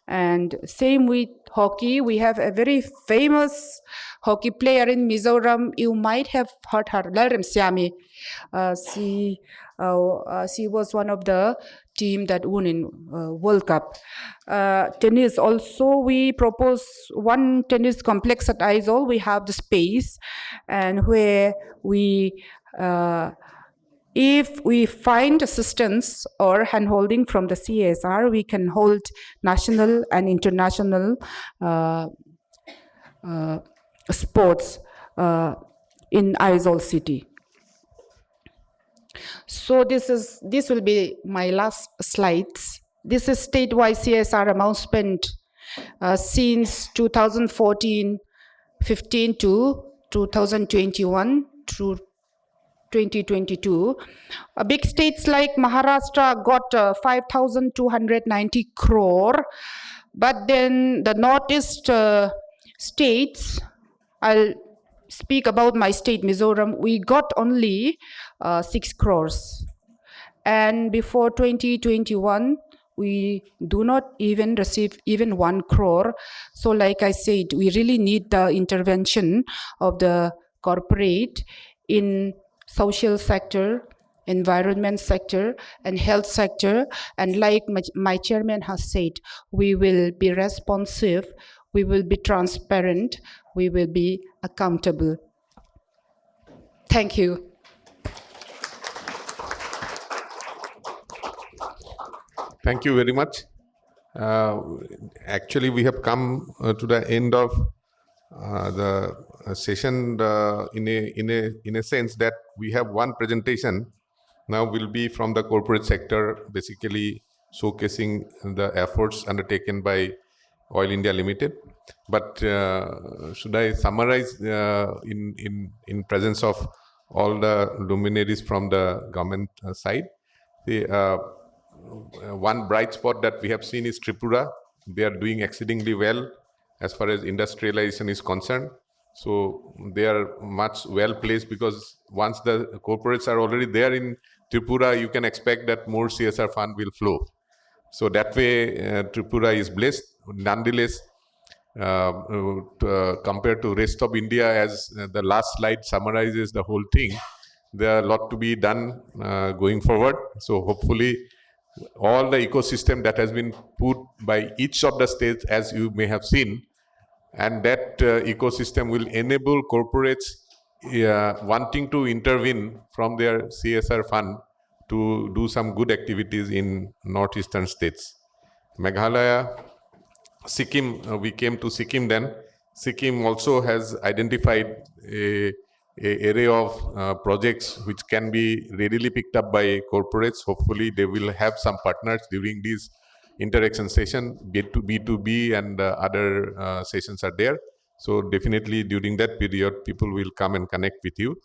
And same with hockey. We have a very famous hockey player in Mizoram. You might have heard her, Lalrim Siami. She was one of the team that won in World Cup. Tennis also, we propose one tennis complex at Aizawl. We have the space, and where we if we find assistance or handholding from the CSR, we can hold national and international sports in Aizawl city. So this will be my last slides. This is statewide CSR amount spent since 2014-15 to 2021 through 2022. Big states like Maharashtra got 5,290 crore, but then the Northeast states, I'll speak about my state, Mizoram, we got only 6 crores. And before 2021, we do not even receive even 1 crore. So like I said, we really need the intervention of the corporate in social sector, environment sector, and health sector. And like my chairman has said, we will be responsive, we will be transparent, we will be accountable. Thank you. Thank you very much. Actually, we have come to the end of the session in a sense that we have one presentation now will be from the corporate sector, basically showcasing the efforts undertaken by Oil India Limited. But should I summarize in presence of all the luminaries from the government side? One bright spot that we have seen is Tripura. They are doing exceedingly well as far as industrialization is concerned. So they are much well placed, because once the corporates are already there in Tripura, you can expect that more CSR fund will flow. So that way, Tripura is blessed. Nonetheless, compared to rest of India, as the last slide summarizes the whole thing, there are a lot to be done going forward. So hopefully, all the ecosystem that has been put by each of the states, as you may have seen, and that ecosystem will enable corporates wanting to intervene from their CSR fund to do some good activities in northeastern states. Meghalaya, Sikkim, we came to Sikkim then. Sikkim also has identified a array of projects which can be readily picked up by corporates. Hopefully, they will have some partners during these interaction session. B2B and other sessions are there. So definitely during that period, people will come and connect with you.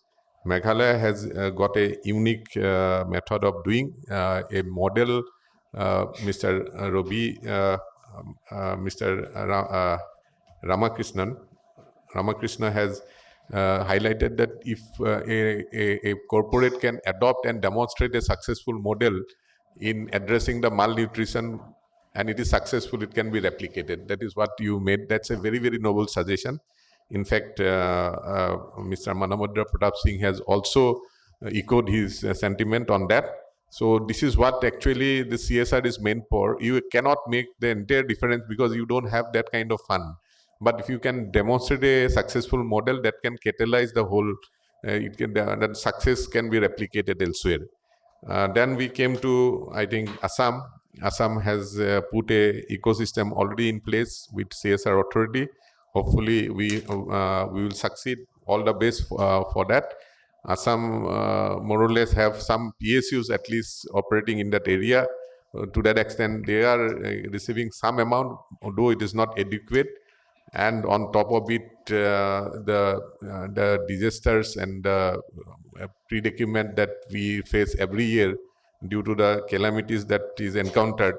Meghalaya has got a unique method of doing a model. Mr. Robi, Mr. Ramakrishna has highlighted that if a corporate can adopt and demonstrate a successful model in addressing the malnutrition, and it is successful, it can be replicated. That is what you made. That's a very, very noble suggestion. In fact, Mr. Manamudra Pratap Singh has also echoed his sentiment on that. So this is what actually the CSR is meant for. You cannot make the entire difference because you don't have that kind of fund. But if you can demonstrate a successful model that can catalyze the whole, that success can be replicated elsewhere. Then we came to, I think, Assam. Assam has put a ecosystem already in place with CSR authority. Hopefully, we will succeed. All the best for that. Assam more or less have some PSUs at least operating in that area. To that extent, they are receiving some amount, although it is not adequate. And on top of it, the disasters and the predicament that we face every year due to the calamities that is encountered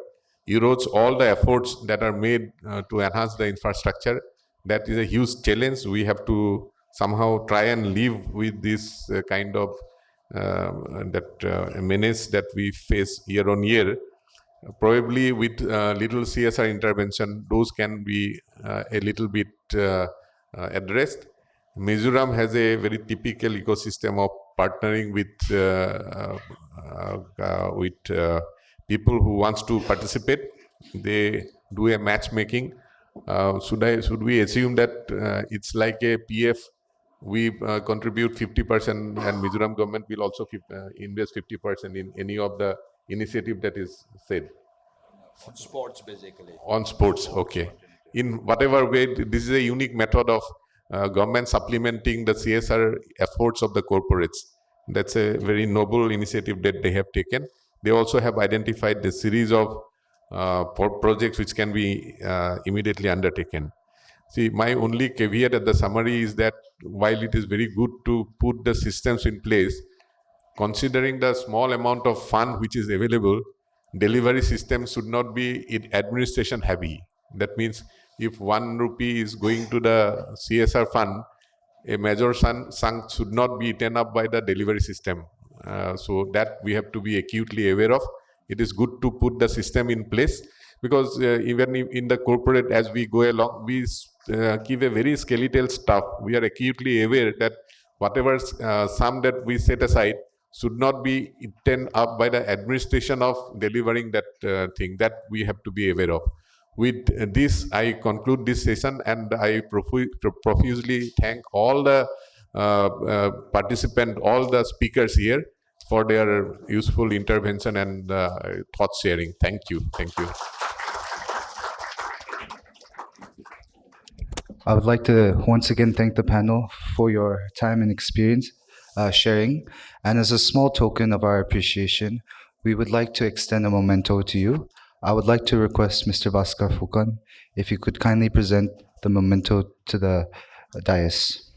erodes all the efforts that are made to enhance the infrastructure. That is a huge challenge. We have to somehow try and live with this kind of menace that we face year on year. Probably with little CSR intervention, those can be a little bit addressed. Mizoram has a very typical ecosystem of partnering with people who wants to participate. They do a matchmaking. Should we assume that it's like a PF? We contribute 50%, and Mizoram government will also invest 50% in any of the initiative that is said. On sports, basically. On sports, okay. In whatever way, this is a unique method of government supplementing the CSR efforts of the corporates. That's a very noble initiative that they have taken. They also have identified the series of projects which can be immediately undertaken. See, my only caveat at the summary is that while it is very good to put the systems in place, considering the small amount of fund which is available, delivery system should not be administration heavy. That means if 1 rupee is going to the CSR fund, a major sum should not be eaten up by the delivery system. So that we have to be acutely aware of. It is good to put the system in place, because even in the corporate, as we go along, we give a very skeletal stuff. We are acutely aware that whatever sum that we set aside should not be eaten up by the administration of delivering that thing. That we have to be aware of. With this, I conclude this session, and I profusely thank all the participants, all the speakers here for their useful intervention and thought sharing. Thank you. Thank you. I would like to once again thank the panel for your time and experience. sharing. And as a small token of our appreciation, we would like to extend a memento to you. I would like to request Mr. Bhaskar Phukan if you could kindly present the memento to the dais.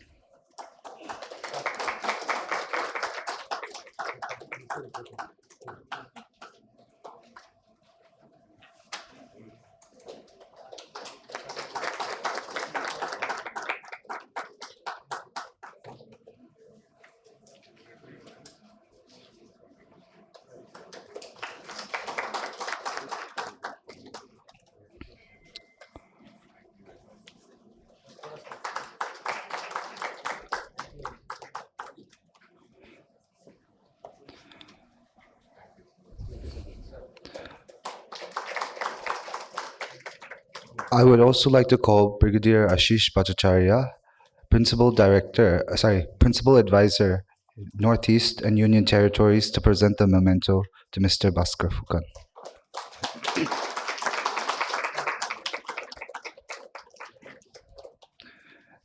I would also like to call Brigadier Ashish Bhattacharya, Principal Advisor, Northeast and Union Territories, to present the memento to Mr. Bhaskar Phukan.